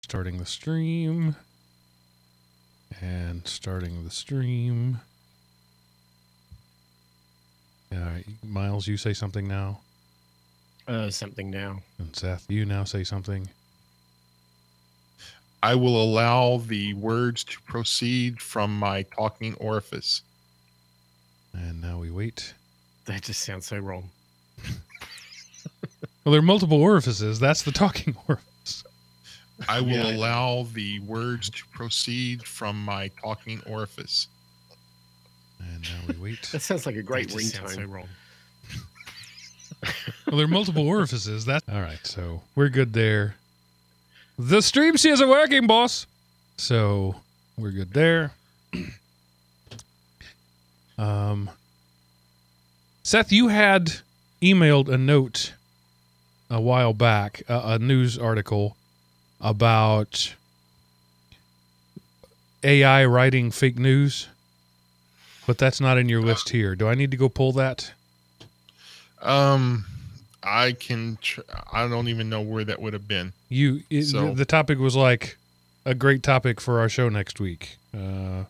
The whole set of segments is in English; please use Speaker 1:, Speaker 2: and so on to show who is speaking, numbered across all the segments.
Speaker 1: Starting the stream. And starting the stream. All right, Miles, you say something now.
Speaker 2: Something now.
Speaker 1: And Seth, you now say something.
Speaker 3: I will allow the words to proceed from my talking orifice.
Speaker 1: And now we wait.
Speaker 2: That just sounds so wrong.
Speaker 1: Well, there are multiple orifices. That's the talking orifice.
Speaker 3: I will allow the words to proceed from my talking orifice.
Speaker 1: And now we wait.
Speaker 2: That sounds like a great That just sounds ringtone. so wrong.
Speaker 1: Well, there are multiple orifices. That's all right. So we're good there. The stream seals are working, boss. So we're good there. Seth, you had emailed a note a while back, a news article about AI writing fake news, but that's not in your list here. Do I need to go pull that?
Speaker 3: I can. I don't even know where that would have been.
Speaker 1: The topic was like a great topic for our show next week. I'll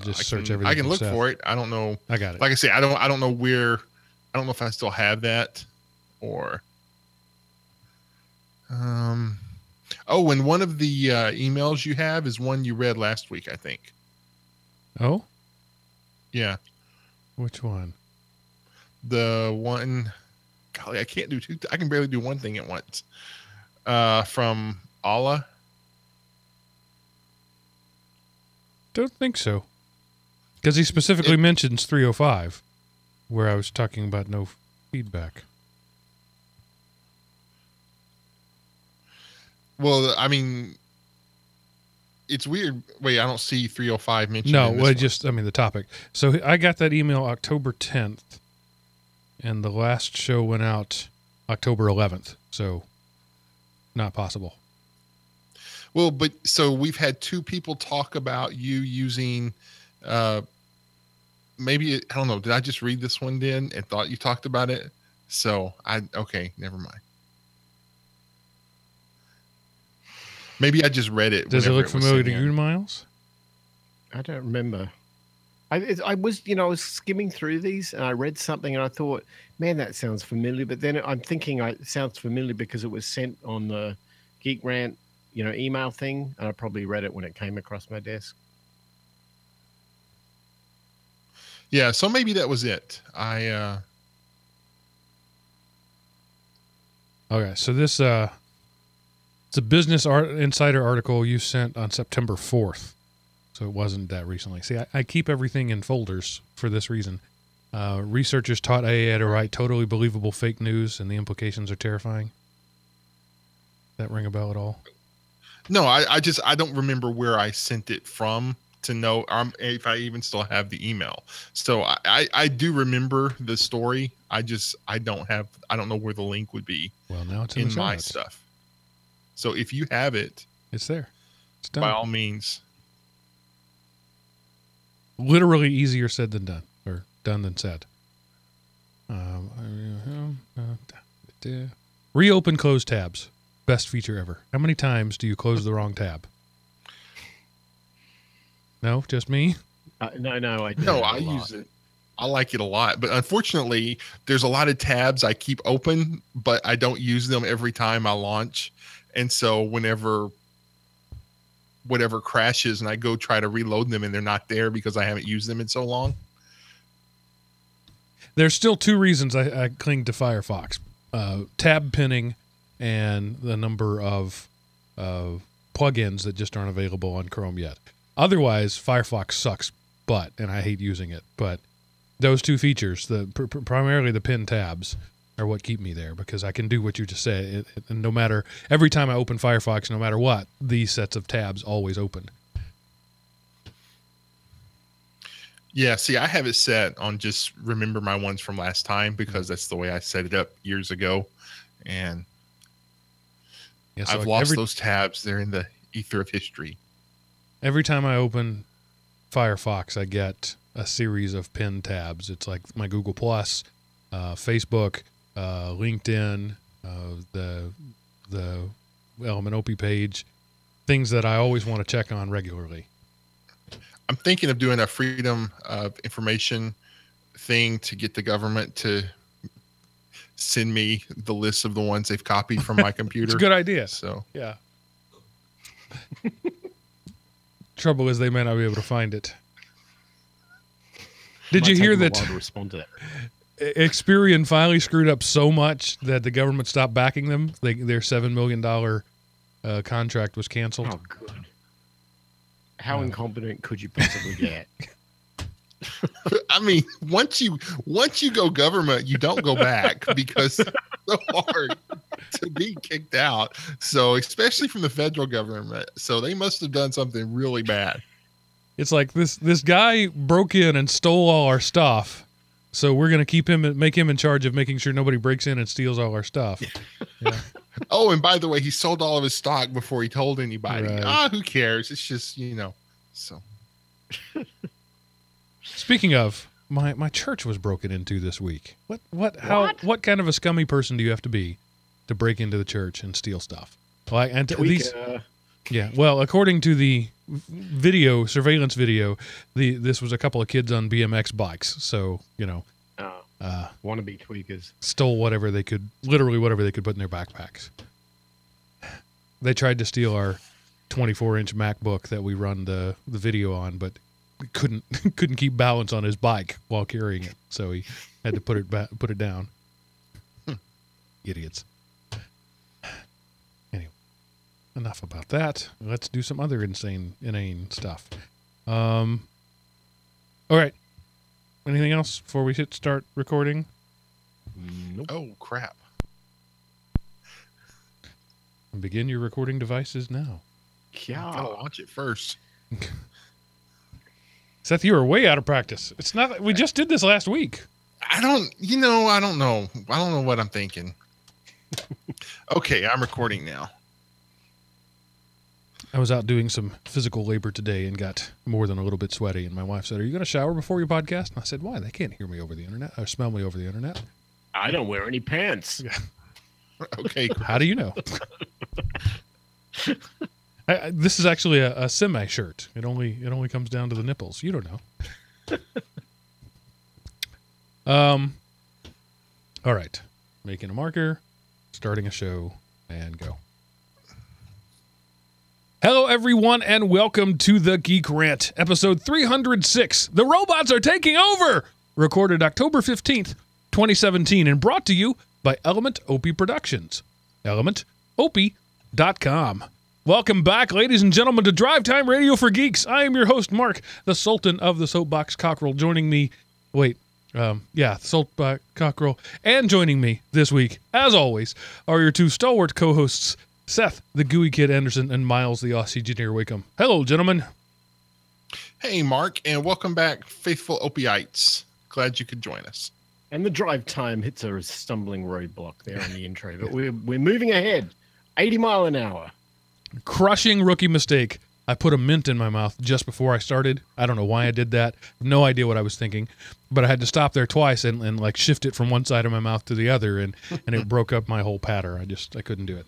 Speaker 1: just search everything.
Speaker 3: I can look for it. I don't know.
Speaker 1: I got it.
Speaker 3: Like I say, I don't know where. I don't know if I still have that or. Oh, and one of the emails you have is one you read last week, I think.
Speaker 1: Oh?
Speaker 3: Yeah.
Speaker 1: Which one?
Speaker 3: The one, golly, I can't do two. I can barely do one thing at once. From Allah.
Speaker 1: Don't think so. Because he specifically mentions 305, where I was talking about no feedback.
Speaker 3: Well, I mean, it's weird. Wait, I don't see 305 mentioned.
Speaker 1: No, well, the topic. So I got that email October 10th, and the last show went out October 11th. So not possible.
Speaker 3: Well, but so we've had two people talk about you using, maybe, I don't know. Did I just read this one then and thought you talked about it? So okay, never mind. Maybe I just read it.
Speaker 1: Does it look familiar to you, Miles?
Speaker 2: I don't remember. I was skimming through these and I read something and I thought, man, that sounds familiar. But then I'm thinking it sounds familiar because it was sent on the GeekRant, email thing. And I probably read it when it came across my desk.
Speaker 3: Yeah, so maybe that was it.
Speaker 1: Okay, so this it's a Business Insider article you sent on September 4th. So it wasn't that recently. See, I keep everything in folders for this reason. Researchers taught AI to write totally believable fake news, and the implications are terrifying. That ring a bell at all?
Speaker 3: No, I don't remember where I sent it from to know if I even still have the email. So I do remember the story. I don't know where the link would be.
Speaker 1: Well, now it's
Speaker 3: in my stuff. So if you have it,
Speaker 1: it's there. It's done.
Speaker 3: By all means.
Speaker 1: Literally easier said than done, or done than said. Reopen closed tabs. Best feature ever. How many times do you close the wrong tab? No, just me?
Speaker 2: No,
Speaker 3: I use it. I like it a lot, but unfortunately, there's a lot of tabs I keep open, but I don't use them every time I launch. And so whatever crashes and I go try to reload them and they're not there because I haven't used them in so long.
Speaker 1: There's still two reasons I cling to Firefox. Tab pinning and the number of plugins that just aren't available on Chrome yet. Otherwise, Firefox sucks butt, and I hate using it. But those two features, primarily the pin tabs, are what keep me there because I can do what you just said. And no matter, every time I open Firefox, no matter what, these sets of tabs always open.
Speaker 3: Yeah, see, I have it set on just remember my ones from last time because that's the way I set it up years ago. And yeah, so I've lost those tabs. They're in the ether of history.
Speaker 1: Every time I open Firefox, I get a series of pin tabs. It's like my Google Plus, Facebook, LinkedIn, the Element Opie page, things that I always want to check on regularly.
Speaker 3: I'm thinking of doing a freedom of information thing to get the government to send me the list of the ones they've copied from my computer.
Speaker 1: It's a good idea.
Speaker 3: So
Speaker 1: yeah. Trouble is they may not be able to find it. Did you hear that?
Speaker 2: To respond to that.
Speaker 1: Experian finally screwed up so much that the government stopped backing them. Their $7 million contract was canceled.
Speaker 2: Oh, good. How incompetent could you possibly get?
Speaker 3: I mean, once you go government, you don't go back because it's so hard to be kicked out. So especially from the federal government. So they must have done something really bad.
Speaker 1: It's like this guy broke in and stole all our stuff. So we're going to make him in charge of making sure nobody breaks in and steals all our stuff. Yeah.
Speaker 3: Oh, and by the way, he sold all of his stock before he told anybody.
Speaker 1: Right.
Speaker 3: Who cares? It's just, so.
Speaker 1: Speaking of, my church was broken into this week. What kind of a scummy person do you have to be to break into the church and steal stuff? Well, according to the surveillance video, this was a couple of kids on BMX bikes. So,
Speaker 2: wannabe tweakers
Speaker 1: stole whatever they could put in their backpacks. They tried to steal our 24-inch MacBook that we run the video on, but couldn't keep balance on his bike while carrying it, so he had to put it down. Idiots. Anyway, enough about that. Let's do some other inane stuff. All right. Anything else before we start recording?
Speaker 3: Nope. Oh, crap.
Speaker 1: Begin your recording devices now.
Speaker 2: Yeah.
Speaker 3: Gotta launch it first.
Speaker 1: Seth, you were way out of practice. It's not. We just did this last week.
Speaker 3: I don't know. I don't know what I'm thinking. Okay, I'm recording now.
Speaker 1: I was out doing some physical labor today and got more than a little bit sweaty. And my wife said, "Are you going to shower before your podcast?" And I said, "Why? They can't hear me over the internet or smell me over the internet."
Speaker 2: I don't wear any pants.
Speaker 1: Yeah.
Speaker 3: Okay.
Speaker 1: How do you know? This is actually a semi shirt. It only comes down to the nipples. You don't know. All right. Making a marker, starting a show, and go. Hello, everyone, and welcome to the GeekRant, episode 306. The robots are taking over! Recorded October 15th, 2017, and brought to you by Element Opie Productions. ElementOpie.com. Welcome back, ladies and gentlemen, to Drive Time Radio for Geeks. I am your host, Mark, the Sultan of the Soapbox Cockerel. Joining me, Soapbox Cockerel. And joining me this week, as always, are your two stalwart co-hosts, Seth, the Gooey Kid Anderson, and Miles, the Aussie Engineer Wakeham. Hello, gentlemen.
Speaker 3: Hey, Mark, and welcome back, faithful Opiites. Glad you could join us.
Speaker 2: And the drive time hits a stumbling roadblock there on the intro, but we're moving ahead, 80 mile an hour.
Speaker 1: Crushing rookie mistake. I put a mint in my mouth just before I started. I don't know why I did that. No idea what I was thinking, but I had to stop there twice and like shift it from one side of my mouth to the other, and it broke up my whole patter. I couldn't do it.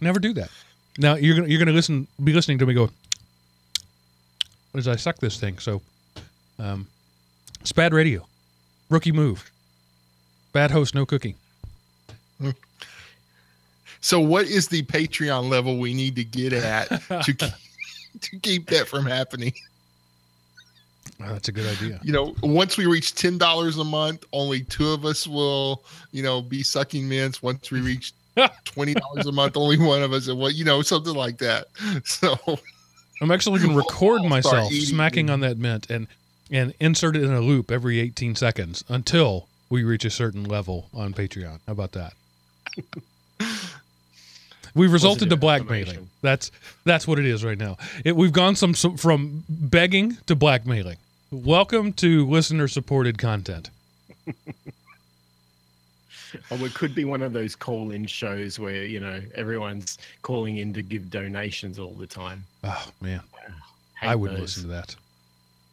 Speaker 1: Never do that. Now you're gonna be listening to me go as I suck this thing. So, it's bad radio, rookie move, bad host, no cooking.
Speaker 3: So what is the Patreon level we need to get at to keep that from happening?
Speaker 1: Oh, that's a good idea.
Speaker 3: Once we reach $10 a month, only two of us will, be sucking mints. Once we reach $20 a month, only one of us, something like that. So
Speaker 1: I'm actually going to record myself smacking on that mint and insert it in a loop every 18 seconds until we reach a certain level on Patreon. How about that? We've resulted to blackmailing. That's what it is right now. We've gone from begging to blackmailing. Welcome to listener-supported content.
Speaker 2: It could be one of those call-in shows where, everyone's calling in to give donations all the time.
Speaker 1: Oh, man. I wouldn't listen to that.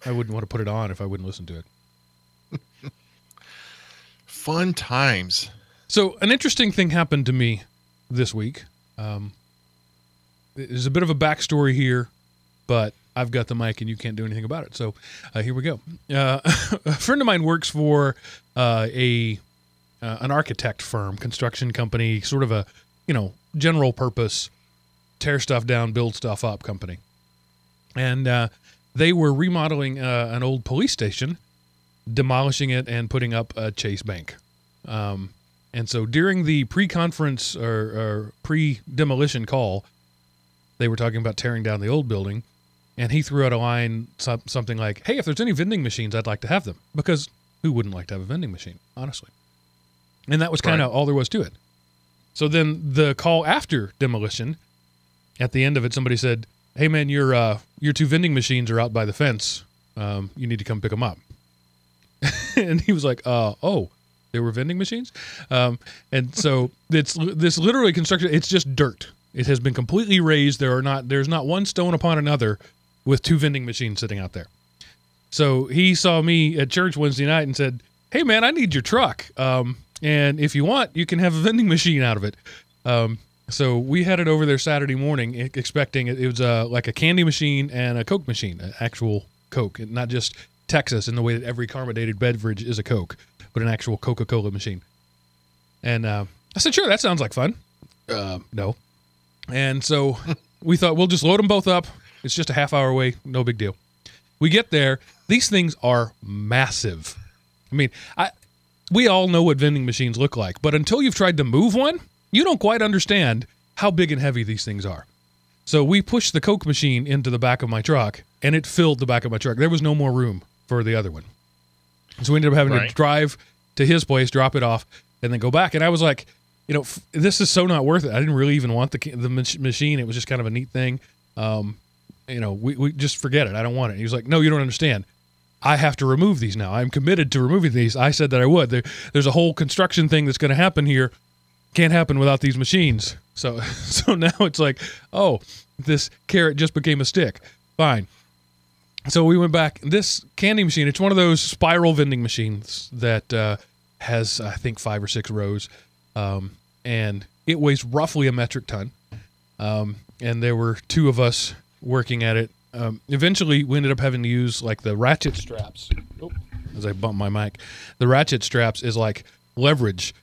Speaker 1: I wouldn't want to put it on if I wouldn't listen to it.
Speaker 3: Fun times.
Speaker 1: So an interesting thing happened to me this week. There's a bit of a backstory here, but I've got the mic and you can't do anything about it. So here we go. A friend of mine works for an architect firm, construction company, sort of a, general purpose, tear stuff down, build stuff up company. And they were remodeling an old police station, demolishing it and putting up a Chase Bank. And so during the pre-conference or pre-demolition call, they were talking about tearing down the old building, and he threw out a line, something like, hey, if there's any vending machines, I'd like to have them. Because who wouldn't like to have a vending machine, honestly? And that was kind of all there was to it. So then the call after demolition, at the end of it, somebody said, hey, man, your 2 vending machines are out by the fence. You need to come pick them up. And he was like, oh, there were vending machines? And so this literally construction, it's just dirt. It has been completely raised. There's not one stone upon another with 2 vending machines sitting out there. So he saw me at church Wednesday night and said, hey, man, I need your truck. And if you want, you can have a vending machine out of it. So we headed over there Saturday morning expecting it was like a candy machine and a Coke machine, an actual Coke, and not just Texas in the way that every carbonated beverage is a Coke, but an actual Coca-Cola machine. And I said, sure, that sounds like fun. No. And so we thought we'll just load them both up. It's just a half hour away. No big deal. We get there. These things are massive. I mean, we all know what vending machines look like, but until you've tried to move one, you don't quite understand how big and heavy these things are. So we pushed the Coke machine into the back of my truck, and it filled the back of my truck. There was no more room for the other one. So we ended up having to drive to his place, drop it off, and then go back. And I was like, this is so not worth it. I didn't really even want the machine. It was just kind of a neat thing. We just forget it. I don't want it. And he was like, no, you don't understand. I have to remove these now. I'm committed to removing these. I said that I would. There's a whole construction thing that's going to happen here. Can't happen without these machines. So now it's like, oh, this carrot just became a stick. Fine. So we went back. This candy machine, it's one of those spiral vending machines that has, I think, 5 or 6 rows. And it weighs roughly a metric ton. And there were 2 of us working at it. Eventually, we ended up having to use like the ratchet straps. As I bump my mic, the ratchet straps is like leverage.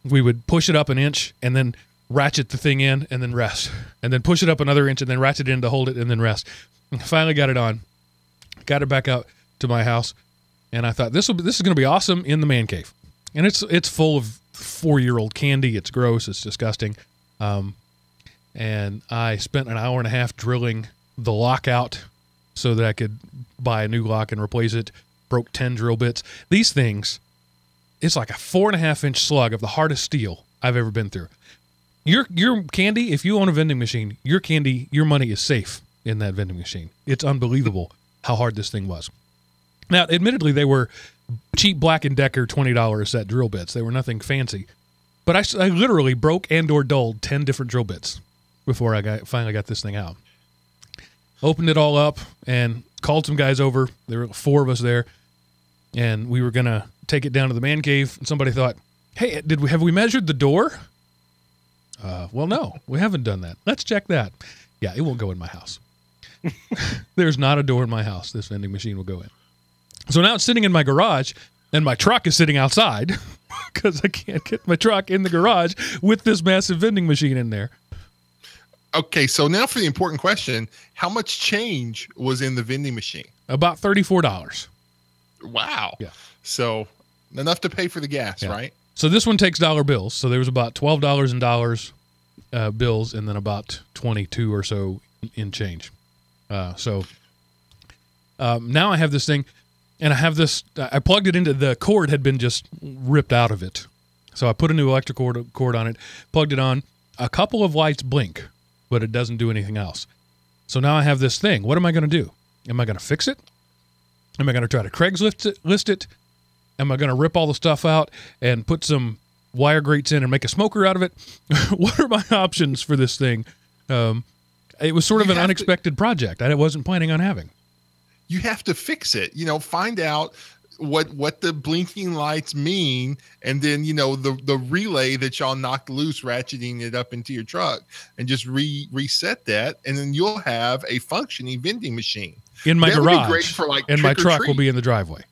Speaker 1: We would push it up an inch and then ratchet the thing in and then rest. And then push it up another inch and then ratchet it in to hold it and then rest. And finally got it on. Got it back out to my house. And I thought, this is going to be awesome in the man cave. And it's full of 4-year-old candy. It's gross. It's disgusting. And I spent an hour and a half drilling the lock out so that I could buy a new lock and replace it. Broke 10 drill bits. These things, it's like a 4.5-inch slug of the hardest steel I've ever been through. Your candy, if you own a vending machine, your money is safe in that vending machine. It's unbelievable how hard this thing was. Now, admittedly, they were cheap Black & Decker $20 a set drill bits. They were nothing fancy. But I literally broke and or dulled 10 different drill bits before I finally got this thing out. Opened it all up and called some guys over. There were 4 of us there. And we were going to take it down to the man cave. And somebody thought, hey, have we measured the door? Well, no, we haven't done that. Let's check that. Yeah, it won't go in my house. There's not a door in my house this vending machine will go in. So now it's sitting in my garage, and my truck is sitting outside because I can't get my truck in the garage with this massive vending machine in there.
Speaker 3: Okay, so now for the important question, how much change was in the vending machine?
Speaker 1: About $34.
Speaker 3: Wow.
Speaker 1: Yeah.
Speaker 3: So enough to pay for the gas, right?
Speaker 1: So this one takes dollar bills. So there was about $12 in dollars bills and then about 22 or so in change. So now I have this thing, and I have this, I plugged it into, the cord had been just ripped out of it. So I put a new electric cord on it, plugged it on. A couple of lights blink, but it doesn't do anything else. So now I have this thing. What am I going to do? Am I going to fix it? Am I going to try to Craigslist it? Am I going to rip all the stuff out and put some wire grates in and make a smoker out of it? What are my options for this thing? It was sort of an unexpected project I wasn't planning on having.
Speaker 3: You have to fix it. Find out what the blinking lights mean, and then the relay that y'all knocked loose, ratcheting it up into your truck, and just reset that, and then you'll have a functioning vending machine
Speaker 1: in my
Speaker 3: that
Speaker 1: garage.
Speaker 3: Would be great for like
Speaker 1: and my truck will be in the driveway.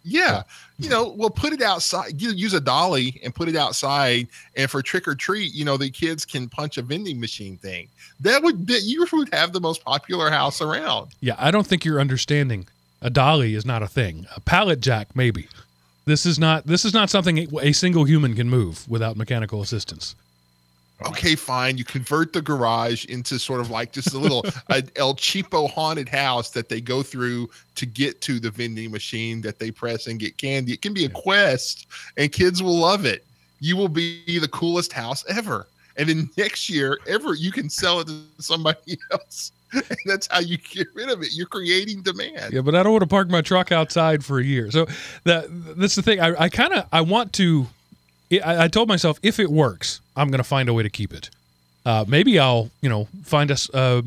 Speaker 3: Yeah. We'll put it outside. Use a dolly and put it outside. And for trick or treat, the kids can punch a vending machine thing. You would have the most popular house around.
Speaker 1: Yeah, I don't think you're understanding. A dolly is not a thing. A pallet jack, maybe. This is not something a single human can move without mechanical assistance.
Speaker 3: Okay, fine. You convert the garage into sort of like just a little El Cheapo haunted house that they go through to get to the vending machine that they press and get candy. It can be a quest, and kids will love it. You will be the coolest house ever. And then next year, you can sell it to somebody else. And that's how you get rid of it. You're creating demand.
Speaker 1: Yeah, but I don't want to park my truck outside for a year. So that's the thing. I want to. I told myself, if it works, I'm going to find a way to keep it. Maybe I'll, find us a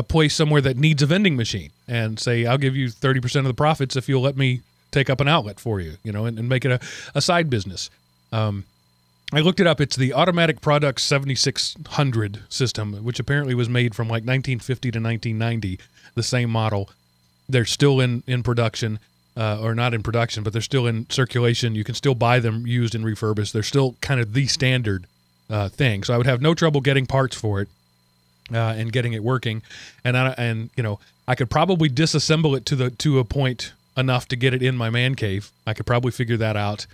Speaker 1: place somewhere that needs a vending machine and say, I'll give you 30% of the profits if you'll let me take up an outlet for you, and make it a side business. I looked it up. It's the Automatic Products 7600 system, which apparently was made from like 1950 to 1990, the same model. They're still in production. Or not in production, but they're still in circulation. You can still buy them used and refurbished. They're still kind of the standard thing. So I would have no trouble getting parts for it and getting it working. And I could probably disassemble it to a point enough to get it in my man cave. I could probably figure that out.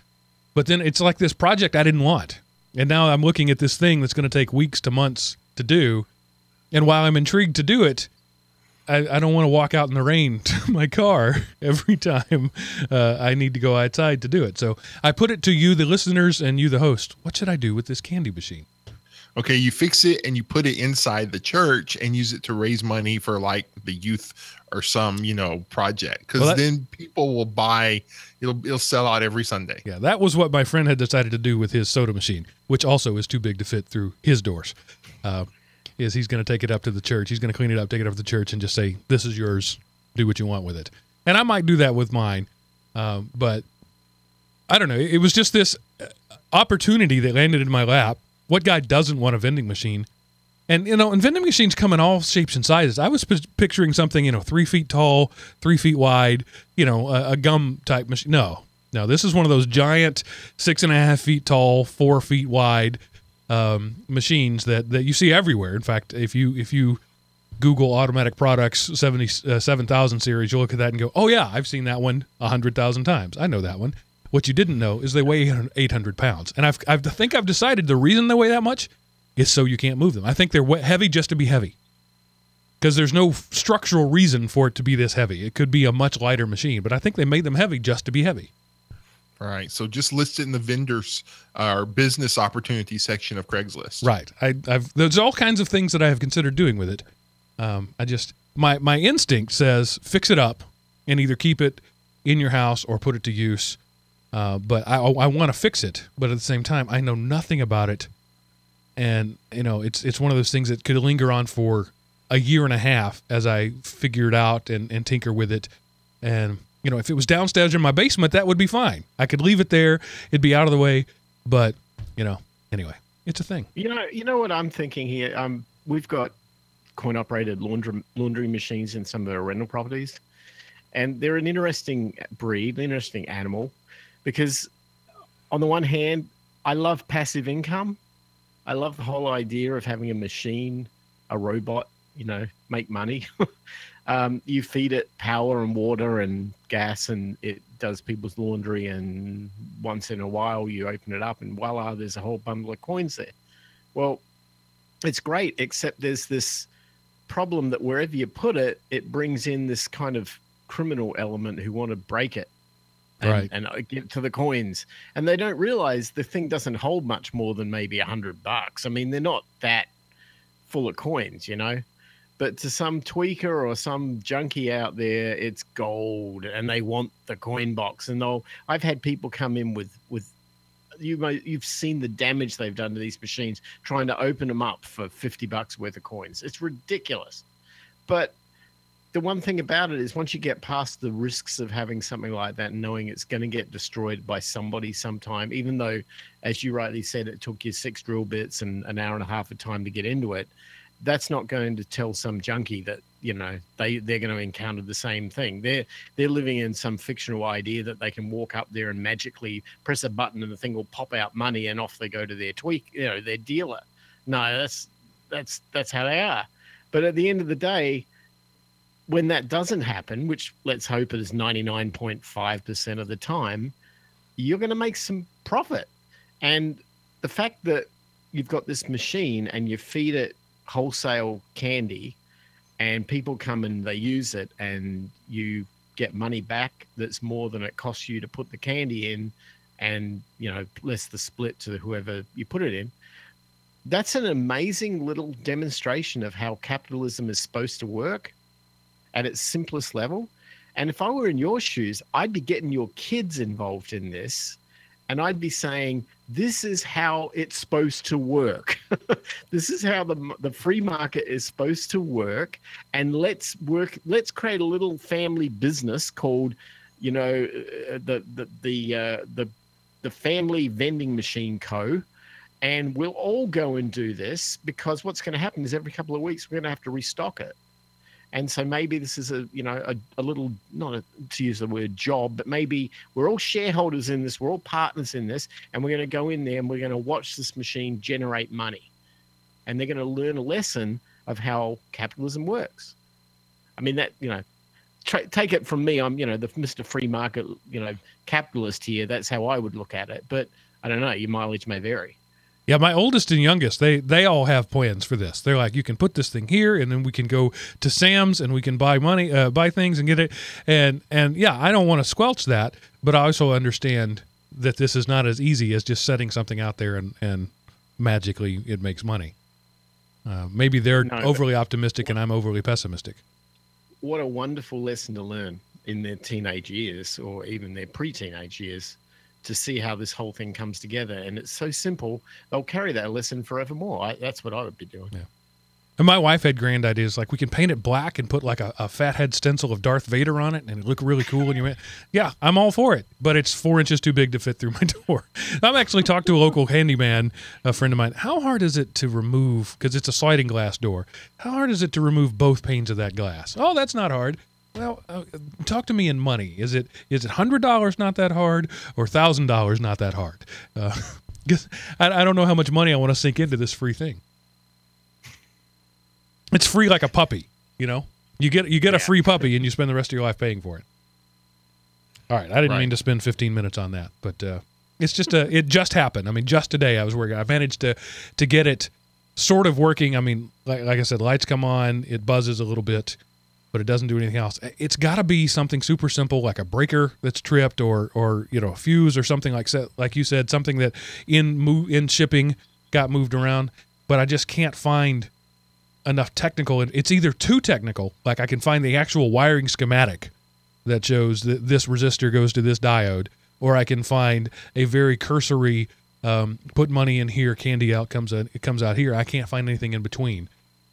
Speaker 1: But then it's like this project I didn't want. And now I'm looking at this thing that's going to take weeks to months to do. And while I'm intrigued to do it, I don't want to walk out in the rain to my car every time I need to go outside to do it. So I put it to you, the listeners, and you, the host. What should I do with this candy machine?
Speaker 3: Okay, you fix it and you put it inside the church and use it to raise money for like the youth or some, project. Because then people will buy, it'll sell out every Sunday.
Speaker 1: Yeah, that was what my friend had decided to do with his soda machine, which also is too big to fit through his doors. Is he's going to take it up to the church. He's going to clean it up, take it up to the church, and just say, this is yours. Do what you want with it. And I might do that with mine. But I don't know. It was just this opportunity that landed in my lap. What guy doesn't want a vending machine? And, and vending machines come in all shapes and sizes. I was picturing something, 3 feet tall, 3 feet wide, a gum type machine. No, this is one of those giant 6.5 feet tall, 4 feet wide machines that you see everywhere. In fact, if you Google Automatic Products 7000 series, you'll look at that and go, oh yeah, I've seen that one 100,000 times. I know that one. What you didn't know is they weigh 800 pounds. And I think I've decided the reason they weigh that much is so you can't move them. I think they're heavy just to be heavy. Because there's no structural reason for it to be this heavy. It could be a much lighter machine, but I think they made them heavy just to be heavy.
Speaker 3: All right. So just list it in the vendors or business opportunity section of Craigslist.
Speaker 1: Right. There's all kinds of things that I have considered doing with it. My instinct says fix it up and either keep it in your house or put it to use. But I want to fix it. But at the same time, I know nothing about it. And, it's one of those things that could linger on for a year and a half as I figure it out and tinker with it. And, if it was downstairs in my basement, that would be fine. I could leave it there. It'd be out of the way. But, anyway, it's a thing.
Speaker 2: You know what I'm thinking here? We've got coin-operated laundry machines in some of our rental properties. And they're an interesting breed, an interesting animal. Because on the one hand, I love passive income. I love the whole idea of having a machine, a robot, make money. You feed it power and water and gas, and it does people's laundry. And once in a while, you open it up, and voila, there's a whole bundle of coins there. Well, it's great, except there's this problem that wherever you put it, it brings in this kind of criminal element who want to break it. And get to the coins, and they don't realize the thing doesn't hold much more than maybe $100. I mean, they're not that full of coins, but to some tweaker or some junkie out there, it's gold, and they want the coin box. And I've had people come in with you've seen the damage they've done to these machines trying to open them up for $50 worth of coins. It's ridiculous, but the one thing about it is once you get past the risks of having something like that and knowing it's going to get destroyed by somebody sometime, even though, as you rightly said, it took you 6 drill bits and an hour and a half of time to get into it, that's not going to tell some junkie that, you know, they're going to encounter the same thing. They're living in some fictional idea that they can walk up there and magically press a button and the thing will pop out money and off they go to their their dealer. No, that's how they are. But at the end of the day, when that doesn't happen, which let's hope it is 99.5% of the time, you're going to make some profit. And the fact that you've got this machine and you feed it wholesale candy and people come and they use it and you get money back that's more than it costs you to put the candy in, and, you know, less the split to whoever you put it in. That's an amazing little demonstration of how capitalism is supposed to work at its simplest level. And if I were in your shoes, I'd be getting your kids involved in this. And I'd be saying, this is how it's supposed to work. This is how the free market is supposed to work. And let's create a little family business called, you know, the Family Vending Machine Co. And we'll all go and do this, because what's going to happen is every couple of weeks, we're going to have to restock it. And so maybe this is a little, to use the word job, but maybe we're all shareholders in this, we're all partners in this, and we're going to go in there and we're going to watch this machine generate money. And they're going to learn a lesson of how capitalism works. I mean, that, you know, take it from me, I'm, you know, the Mr. Free Market, you know, capitalist here. That's how I would look at it. But I don't know, your mileage may vary.
Speaker 1: Yeah, my oldest and youngest, they all have plans for this. They're like, you can put this thing here, and then we can go to Sam's and we can buy things and get it. And yeah, I don't want to squelch that, but I also understand that this is not as easy as just setting something out there and magically it makes money. Maybe they're overly optimistic and I'm overly pessimistic.
Speaker 2: What a wonderful lesson to learn in their teenage years, or even their pre-teenage years, to see how this whole thing comes together. And it's so simple, they'll carry that lesson forevermore. That's what I would be doing.
Speaker 1: Yeah. And my wife had grand ideas, like we can paint it black and put like a fathead stencil of Darth Vader on it and it look really cool. And yeah, I'm all for it, but it's 4 inches too big to fit through my door. I've actually talked to a local handyman, a friend of mine. How hard is it to remove, because it's a sliding glass door, how hard is it to remove both panes of that glass? Oh, that's not hard. Well, talk to me in money. Is it $100 not that hard, or $1,000 not that hard? I don't know how much money I want to sink into this free thing. It's free like a puppy, you know. You get a free puppy and you spend the rest of your life paying for it. All right, I didn't mean to spend 15 minutes on that, but it's just it just happened. I mean, just today I was working. I managed to get it sort of working. I mean, like I said, lights come on, it buzzes a little bit, but it doesn't do anything else. It's got to be something super simple, like a breaker that's tripped, or you know, a fuse or something like you said, something that in shipping got moved around. But I just can't find enough technical. It's either too technical, like I can find the actual wiring schematic that shows that this resistor goes to this diode, or I can find a very cursory put money in here, candy out it comes out here. I can't find anything in between,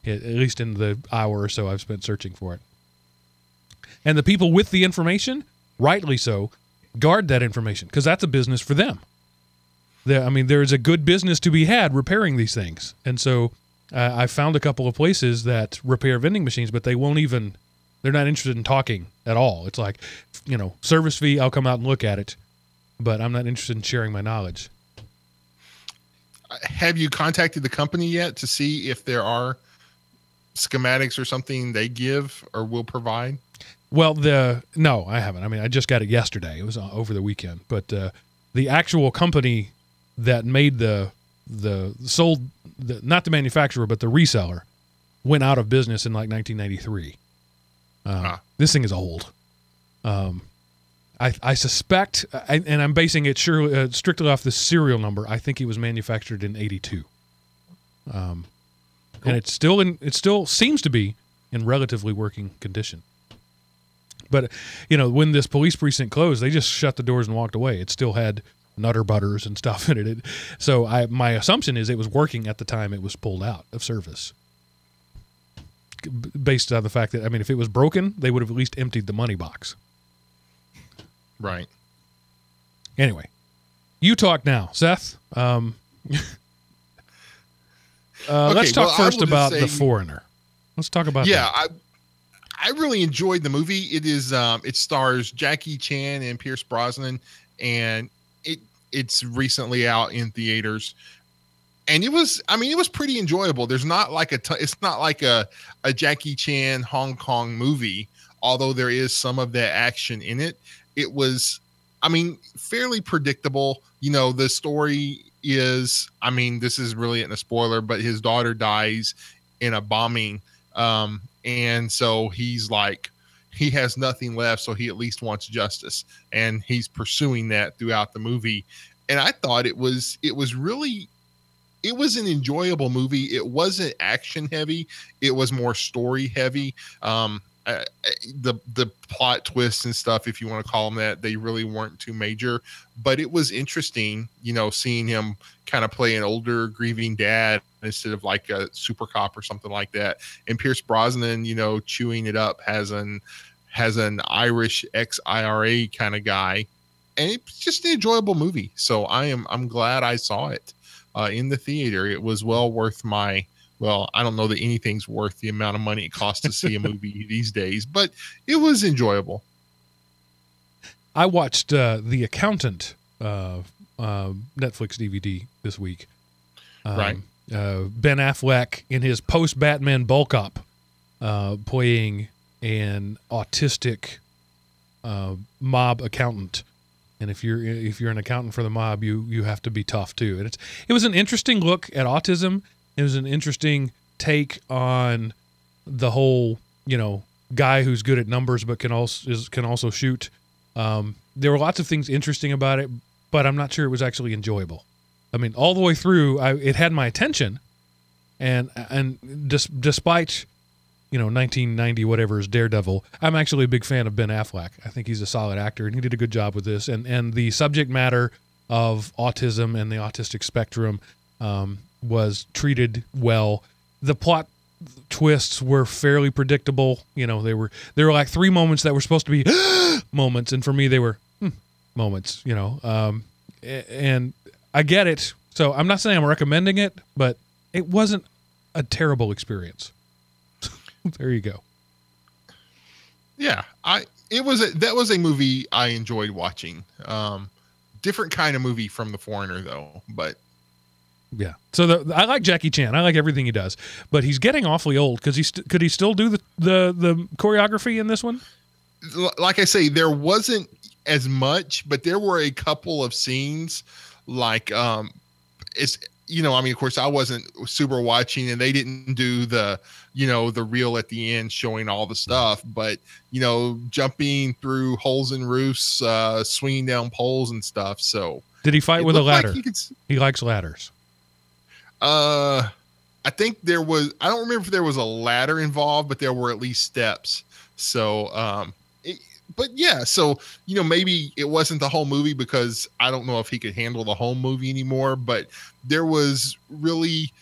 Speaker 1: at least in the hour or so I've spent searching for it. And the people with the information, rightly so, guard that information, because that's a business for them. There's a good business to be had repairing these things. And so I found a couple of places that repair vending machines, but they're not interested in talking at all. It's like, you know, service fee, I'll come out and look at it, but I'm not interested in sharing my knowledge.
Speaker 3: Have you contacted the company yet to see if there are schematics or something they give or will provide?
Speaker 1: Well, no, I haven't. I mean, I just got it yesterday. It was over the weekend. But the actual company that made not the manufacturer, but the reseller, went out of business in like 1993. This thing is old. I suspect, and I'm basing it strictly off the serial number, I think it was manufactured in 82. Cool. And it still seems to be in relatively working condition. But, you know, when this police precinct closed, they just shut the doors and walked away. It still had Nutter Butters and stuff in it. So my assumption is it was working at the time it was pulled out of service. based on the fact that, I mean, if it was broken, they would have at least emptied the money box.
Speaker 3: Right.
Speaker 1: Anyway, you talk now, Seth. Let's talk first about The Foreigner. Let's talk about that.
Speaker 3: Yeah, I really enjoyed the movie. It is it stars Jackie Chan and Pierce Brosnan, and it's recently out in theaters. And it was pretty enjoyable. There's not like it's not like a Jackie Chan Hong Kong movie, although there is some of that action in it. It was, fairly predictable. The story is, this is really isn't a spoiler, but his daughter dies in a bombing. And so he's like, he has nothing left. So he at least wants justice, and he's pursuing that throughout the movie. And I thought it was an enjoyable movie. It wasn't action heavy. It was more story heavy. The plot twists and stuff, if you want to call them that, they really weren't too major, but it was interesting, seeing him kind of play an older grieving dad instead of like a super cop or something like that. And Pierce Brosnan, chewing it up has an Irish ex-IRA kind of guy. And it's just an enjoyable movie. So I'm glad I saw it in the theater. It was well worth I don't know that anything's worth the amount of money it costs to see a movie these days, but it was enjoyable.
Speaker 1: I watched The Accountant Netflix DVD this week.
Speaker 3: Right.
Speaker 1: Ben Affleck in his post-Batman bulk up, playing an autistic mob accountant. And if you're an accountant for the mob, you have to be tough too. And it was an interesting look at autism. It was an interesting take on the whole, guy who's good at numbers but can also shoot. There were lots of things interesting about it, but I'm not sure it was actually enjoyable. All the way through, it had my attention, and despite 1990 whatever's Daredevil, I'm actually a big fan of Ben Affleck. I think he's a solid actor, and he did a good job with this. And the subject matter of autism and the autistic spectrum was treated well. The plot twists were fairly predictable. There were like three moments that were supposed to be moments, and for me they were moments. And I get it. So I'm not saying I'm recommending it, but it wasn't a terrible experience. There you go.
Speaker 3: Yeah, that was a movie I enjoyed watching. Different kind of movie from The Foreigner though, but.
Speaker 1: Yeah. So I like Jackie Chan. I like everything he does, but he's getting awfully old. Could he still do the choreography in this one?
Speaker 3: Like I say, there wasn't as much, but there were a couple of scenes like of course I wasn't super watching, and they didn't do the reel at the end showing all the stuff, but jumping through holes in roofs, swinging down poles and stuff. So
Speaker 1: did he fight with a ladder? Like he likes ladders.
Speaker 3: I think there was, I don't remember if there was a ladder involved, but there were at least steps. So, but yeah, so, maybe it wasn't the whole movie because I don't know if he could handle the whole movie anymore, but there was like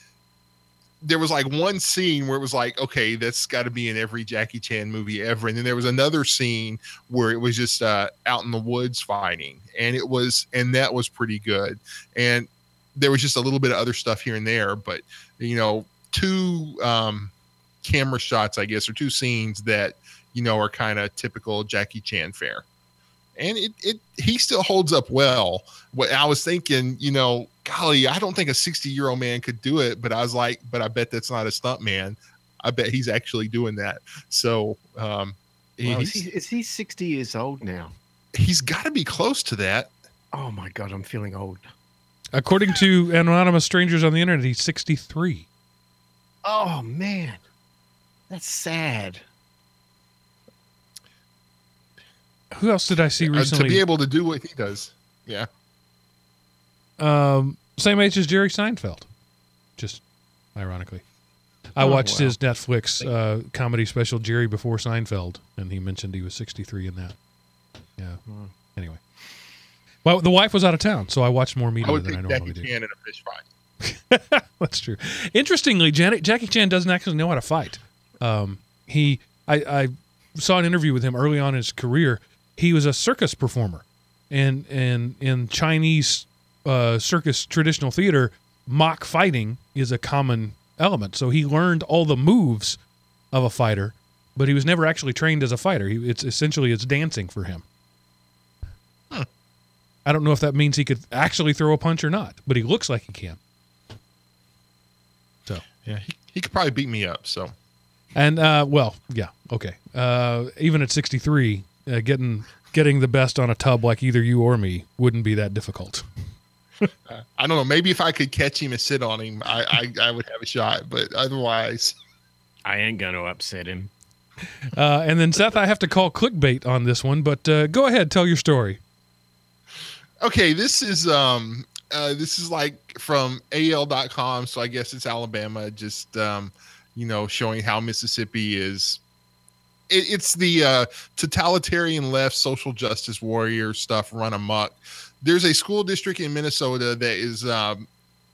Speaker 3: one scene where it was like, okay, that's got to be in every Jackie Chan movie ever. And then there was another scene where it was just out in the woods fighting, and that was pretty good. And there was just a little bit of other stuff here and there, but two camera shots, I guess, or two scenes that are kind of typical Jackie Chan fare, and he still holds up well. What I was thinking, golly, I don't think a 60-year-old man could do it, but I was like, but I bet that's not a stunt man. I bet he's actually doing that. So,
Speaker 2: is he 60 years old now?
Speaker 3: He's got to be close to that.
Speaker 2: Oh my God, I'm feeling old.
Speaker 1: According to anonymous strangers on the internet, he's 63.
Speaker 2: Oh man, that's sad.
Speaker 1: Who else did I see recently?
Speaker 3: To be able to do what he does. Yeah.
Speaker 1: Same age as Jerry Seinfeld. Just ironically. I watched his Netflix comedy special, Jerry Before Seinfeld, and he mentioned he was 63 in that. Yeah. Anyway. Well, the wife was out of town, so I watched more media than I normally do.
Speaker 3: Chan in a fish fight.
Speaker 1: That's true. Interestingly, Jackie Chan doesn't actually know how to fight. I saw an interview with him early on in his career. He was a circus performer, and in Chinese circus traditional theater, mock fighting is a common element. So he learned all the moves of a fighter, but he was never actually trained as a fighter. It's dancing for him. I don't know if that means he could actually throw a punch or not, but he looks like he can. So
Speaker 3: yeah, he could probably beat me up. So,
Speaker 1: and well, yeah, okay. Even at 63, getting the best on a tub like either you or me wouldn't be that difficult.
Speaker 3: I don't know. Maybe if I could catch him and sit on him, I would have a shot. But otherwise,
Speaker 2: I ain't going to upset him.
Speaker 1: And then Seth, I have to call clickbait on this one, but go ahead, tell your story.
Speaker 3: Okay, this is like from AL.com, so I guess it's Alabama. Just showing how Mississippi is. It's the totalitarian left social justice warrior stuff run amok. There's a school district in Minnesota that is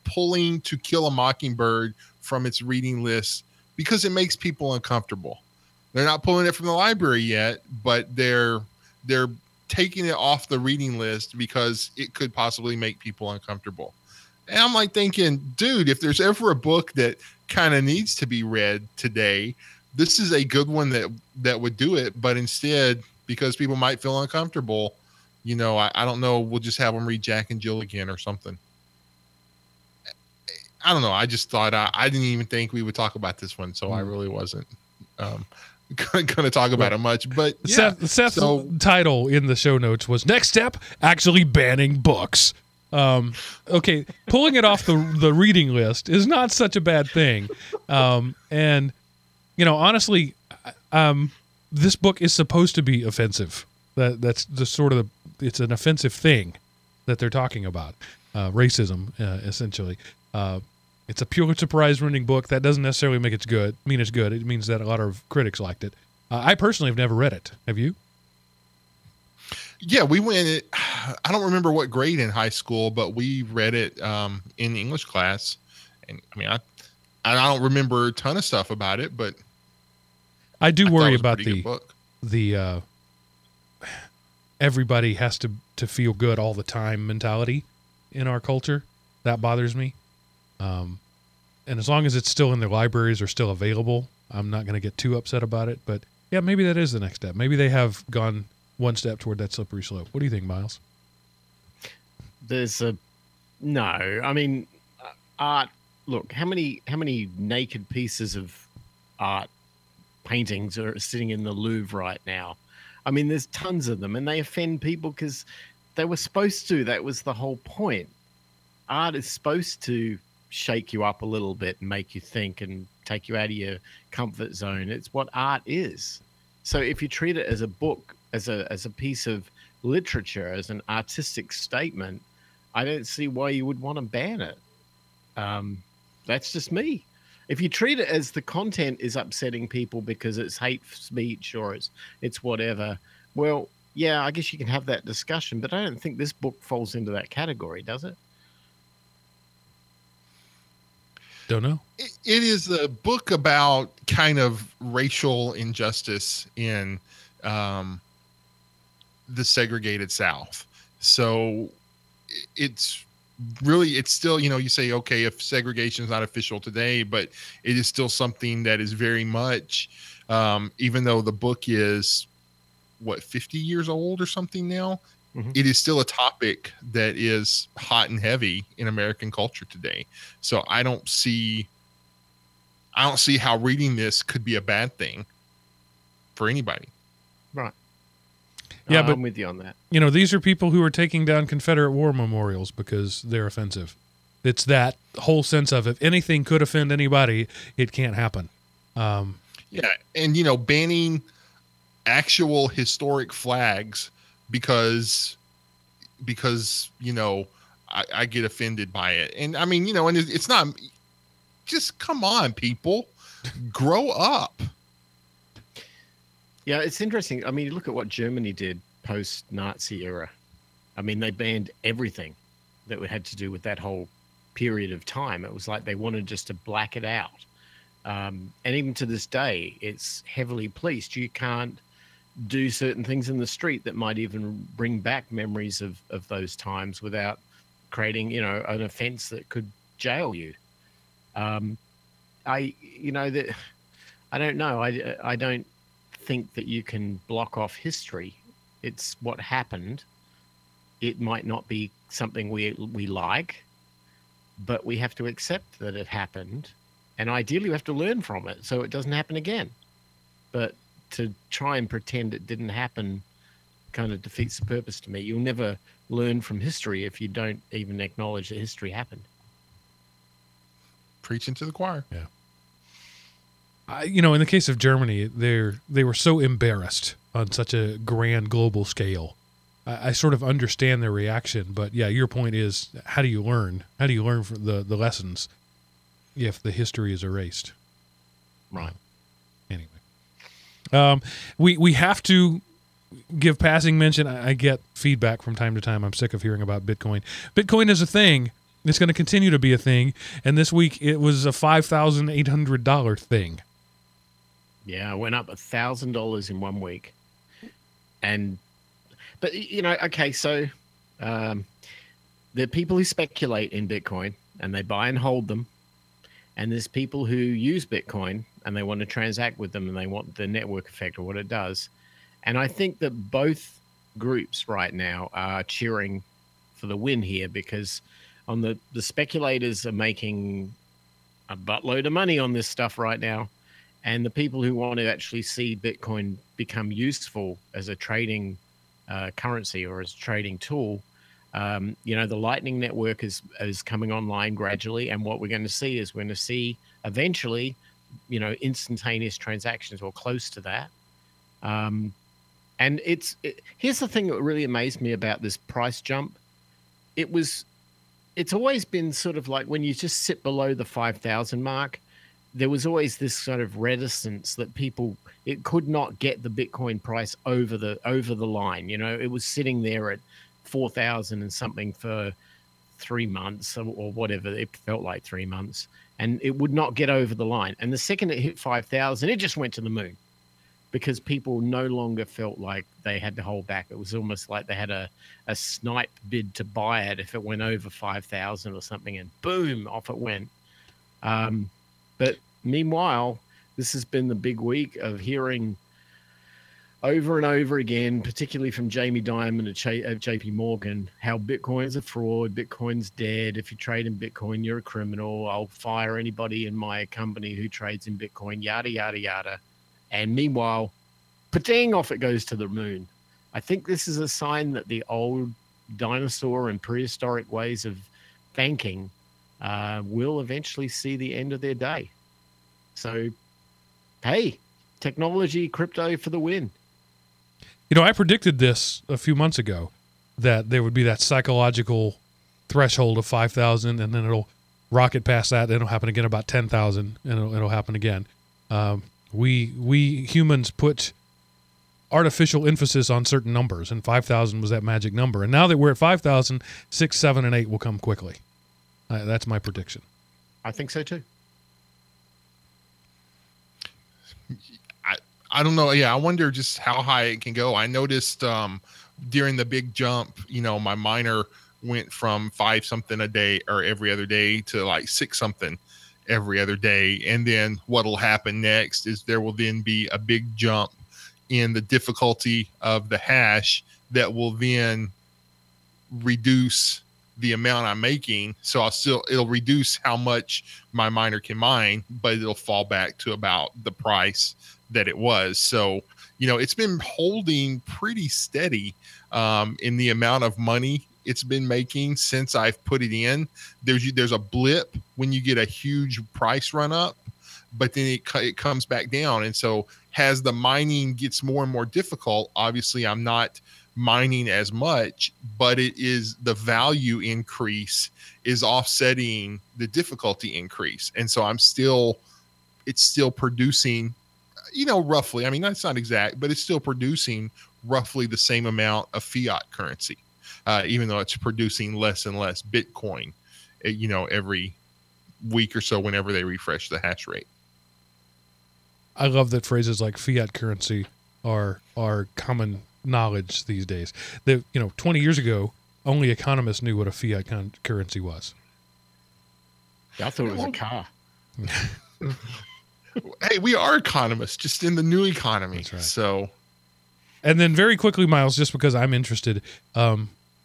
Speaker 3: pulling To Kill a Mockingbird from its reading list because it makes people uncomfortable. They're not pulling it from the library yet, but they're taking it off the reading list because it could possibly make people uncomfortable. And I'm like thinking, dude, if there's ever a book that kind of needs to be read today, this is a good one that would do it. But instead, because people might feel uncomfortable, I don't know, we'll just have them read Jack and Jill again or something. I don't know. I just thought I didn't even think we would talk about this one, so I really wasn't going to talk about it much. But yeah,
Speaker 1: Seth's title in the show notes was "Next Step: Actually Banning Books." Okay, pulling it off the reading list is not such a bad thing, and honestly, this book is supposed to be offensive. That's the sort of it's an offensive thing that they're talking about, racism essentially. It's a Pulitzer Prize winning book. That doesn't necessarily mean it's good. It means that a lot of critics liked it. I personally have never read it. Have you?
Speaker 3: Yeah, we went. I don't remember what grade in high school, but we read it in English class. And I mean, I don't remember a ton of stuff about it, but
Speaker 1: I do worry about the everybody has to feel good all the time mentality in our culture. That bothers me. And as long as it's still in their libraries or still available, I'm not going to get too upset about it. But yeah, maybe that is the next step. Maybe they have gone one step toward that slippery slope. What do you think, Miles?
Speaker 2: No. I mean, art. Look, how many naked pieces of art paintings are sitting in the Louvre right now? I mean, there's tons of them, and they offend people because they were supposed to. That was the whole point. Art is supposed to shake you up a little bit and make you think and take you out of your comfort zone. It's what art is. So if you treat it as a book, as a piece of literature, as an artistic statement, I don't see why you would want to ban it. That's just me. If you treat it as the content is upsetting people because it's hate speech or it's whatever, well, yeah, I guess you can have that discussion, but I don't think this book falls into that category, does it?
Speaker 1: Don't know.
Speaker 3: It is a book about kind of racial injustice in the segregated South. So it's still, you say, okay, if segregation is not official today, but it is still something that is very much, even though the book is 50 years old or something now, it is still a topic that is hot and heavy in American culture today. So I don't see how reading this could be a bad thing for anybody.
Speaker 2: Right.
Speaker 1: Yeah, but
Speaker 2: I'm with you on that.
Speaker 1: These are people who are taking down Confederate war memorials because they're offensive. It's that whole sense of if anything could offend anybody, it can't happen.
Speaker 3: Yeah, and banning actual historic flags because I get offended by it. And I mean, and it's not just, come on, people, grow up.
Speaker 2: Yeah, it's interesting. I mean, look at what Germany did post-Nazi era. I mean, they banned everything that had to do with that whole period of time. It was like they wanted just to black it out. And even to this day, it's heavily policed. You can't do certain things in the street that might even bring back memories of those times without creating, you know, an offense that could jail you. That I don't know. I don't think that you can block off history. It's what happened. It might not be something we like, but we have to accept that it happened, and ideally we have to learn from it so it doesn't happen again. But to try and pretend it didn't happen kind of defeats the purpose to me. You'll never learn from history if you don't even acknowledge that history happened.
Speaker 3: Preaching to the choir.
Speaker 1: Yeah. In the case of Germany, they were so embarrassed on such a grand global scale. I sort of understand their reaction, but yeah, your point is, how do you learn? How do you learn from the lessons if the history is erased?
Speaker 2: Right.
Speaker 1: Anyway, we have to give passing mention. I get feedback from time to time. I'm sick of hearing about Bitcoin. Bitcoin is a thing. It's going to continue to be a thing. And this week it was a $5,800 thing.
Speaker 2: Yeah, it went up $1,000 in 1 week. But okay, so there are people who speculate in Bitcoin and they buy and hold them. And there's people who use Bitcoin and they want to transact with them and they want the network effect or what it does. And I think that both groups right now are cheering for the win here, because on the speculators are making a buttload of money on this stuff right now. And the people who want to actually see Bitcoin become useful as a trading currency or as a trading tool, the Lightning Network is coming online gradually. And what we're going to see is we're going to see eventually, instantaneous transactions or close to that. And here's the thing that really amazed me about this price jump. It's always been sort of like when you just sit below the 5,000 mark, there was always this sort of reticence that it could not get the Bitcoin price over the line. It was sitting there at 4,000 and something for 3 months or whatever. It felt like 3 months, and it would not get over the line. And the second it hit 5,000, it just went to the moon, because people no longer felt like they had to hold back. It was almost like they had a snipe bid to buy it if it went over 5,000 or something, and boom, off it went. But meanwhile, this has been the big week of hearing over and over again, particularly from Jamie Dimon of JP Morgan, how Bitcoin's a fraud, Bitcoin's dead. If you trade in Bitcoin, you're a criminal. I'll fire anybody in my company who trades in Bitcoin, yada, yada, yada. And meanwhile, pa-ding, off it goes to the moon. I think this is a sign that the old dinosaur and prehistoric ways of banking will eventually see the end of their day. So, hey, technology, crypto for the win.
Speaker 1: I predicted this a few months ago, that there would be that psychological threshold of 5,000, and then it'll rocket past that, and it'll happen again about 10,000, and it'll happen again. We humans put artificial emphasis on certain numbers, and 5,000 was that magic number. And now that we're at 5,000, 6, 7, and 8 will come quickly. That's my prediction.
Speaker 2: I think so too.
Speaker 3: I don't know. Yeah, I wonder just how high it can go. I noticed during the big jump, my miner went from 5 something a day or every other day to like 6 something every other day. And then what'll happen next is there will then be a big jump in the difficulty of the hash that will then reduce the amount I'm making. So it'll reduce how much my miner can mine, but it'll fall back to about the price that it was. So, it's been holding pretty steady in the amount of money it's been making since I've put it in. There's a blip when you get a huge price run up, but then it comes back down. And so as the mining gets more and more difficult, obviously I'm not mining as much, but it is the value increase is offsetting the difficulty increase. And so it's still producing, roughly, I mean, that's not exact, but it's still producing roughly the same amount of fiat currency, even though it's producing less and less Bitcoin, every week or so whenever they refresh the hash rate.
Speaker 1: I love that phrases like fiat currency are common knowledge these days. 20 years ago, only economists knew what a fiat currency was.
Speaker 2: I thought it was a car.
Speaker 3: Hey, we are economists, just in the new economy.
Speaker 1: That's right.
Speaker 3: So,
Speaker 1: and then very quickly, Miles, just because I'm interested,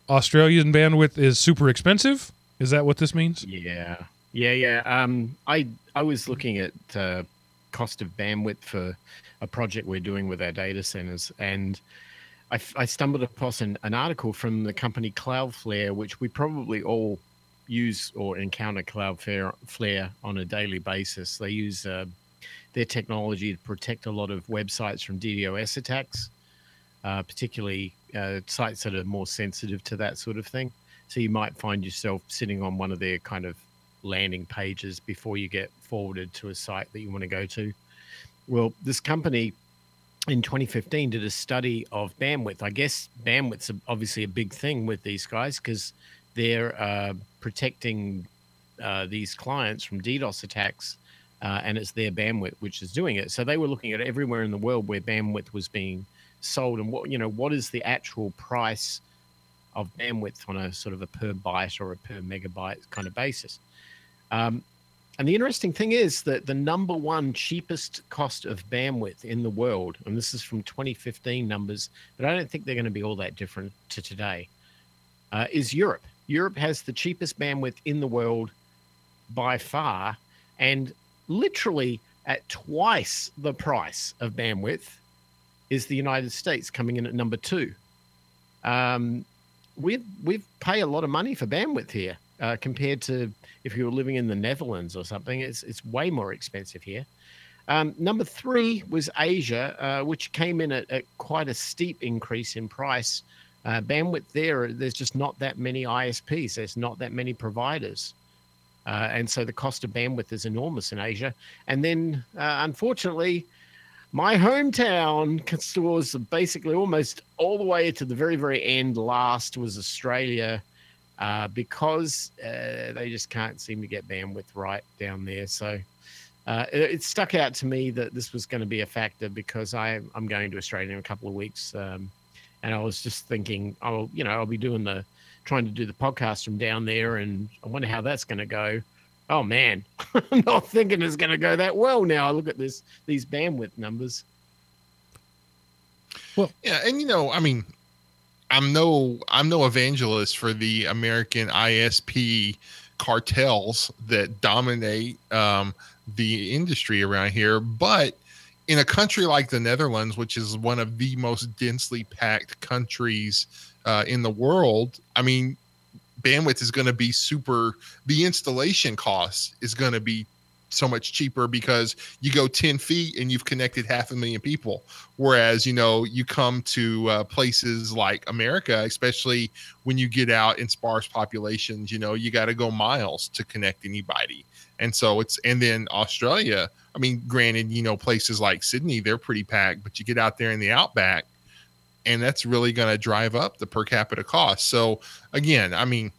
Speaker 1: Australian bandwidth is super expensive. Is that what this means?
Speaker 2: Yeah. I was looking at cost of bandwidth for a project we're doing with our data centers, and I stumbled across an article from the company Cloudflare, which we probably all use or encounter Cloudflare on a daily basis. They use their technology to protect a lot of websites from DDoS attacks, particularly sites that are more sensitive to that sort of thing. So you might find yourself sitting on one of their kind of landing pages before you get forwarded to a site that you want to go to. Well, this company in 2015 did a study of bandwidth. I guess bandwidth's obviously a big thing with these guys because they're protecting these clients from DDoS attacks, and it's their bandwidth which is doing it. So they were looking at everywhere in the world where bandwidth was being sold, and what is the actual price of bandwidth on a sort of a per byte or a per megabyte kind of basis. And the interesting thing is that the number one cheapest cost of bandwidth in the world, and this is from 2015 numbers, but I don't think they're going to be all that different to today, is Europe. Europe has the cheapest bandwidth in the world by far, and literally at twice the price of bandwidth is the United States, coming in at number 2. We pay a lot of money for bandwidth here compared to if you were living in the Netherlands or something. It's way more expensive here. Number 3 was Asia, which came in at quite a steep increase in price. Bandwidth there's just not that many ISPs. There's not that many providers. And so the cost of bandwidth is enormous in Asia. And then, unfortunately, my hometown was basically almost all the way to the very, very end. Last was Australia, because they just can't seem to get bandwidth right down there. So it stuck out to me that this was going to be a factor because I'm going to Australia in a couple of weeks. And I was just thinking, I'll be trying to do the podcast from down there, and I wonder how that's going to go. Oh man, I'm not thinking it's going to go that well now. I look at these bandwidth numbers.
Speaker 3: Well, yeah, and I mean, I'm no evangelist for the American ISP cartels that dominate the industry around here, but in a country like the Netherlands, which is one of the most densely packed countries in the world, I mean, bandwidth is going to be the installation cost is going to be so much cheaper because you go 10 feet and you've connected 500,000 people. Whereas, you come to places like America, especially when you get out in sparse populations, you got to go miles to connect anybody. And so and then Australia, I mean, granted, places like Sydney, they're pretty packed, but you get out there in the outback, and that's really going to drive up the per capita cost. So again, I mean,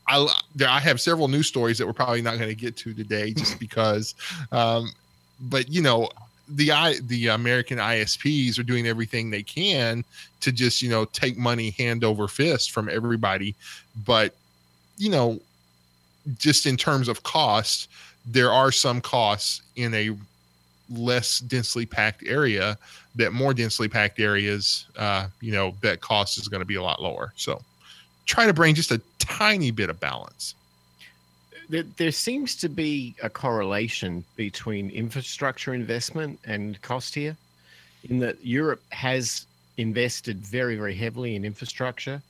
Speaker 3: I have several news stories that we're probably not going to get to today just because, but the American ISPs are doing everything they can to just, take money hand over fist from everybody. But, just in terms of cost, there are some costs in a less densely packed area that more densely packed areas, that cost is going to be a lot lower. So try to bring just a tiny bit of balance.
Speaker 2: There seems to be a correlation between infrastructure investment and cost here, in that Europe has invested very, very heavily in infrastructure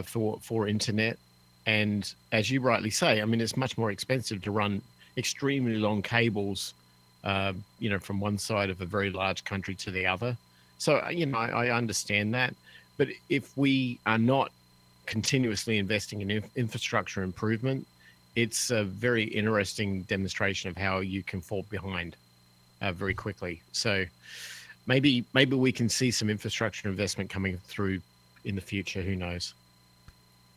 Speaker 2: for internet. And as you rightly say, I mean, it's much more expensive to run extremely long cables from one side of a very large country to the other. So, I understand that. But if we are not continuously investing in infrastructure improvement, it's a very interesting demonstration of how you can fall behind very quickly. So maybe we can see some infrastructure investment coming through in the future. Who knows?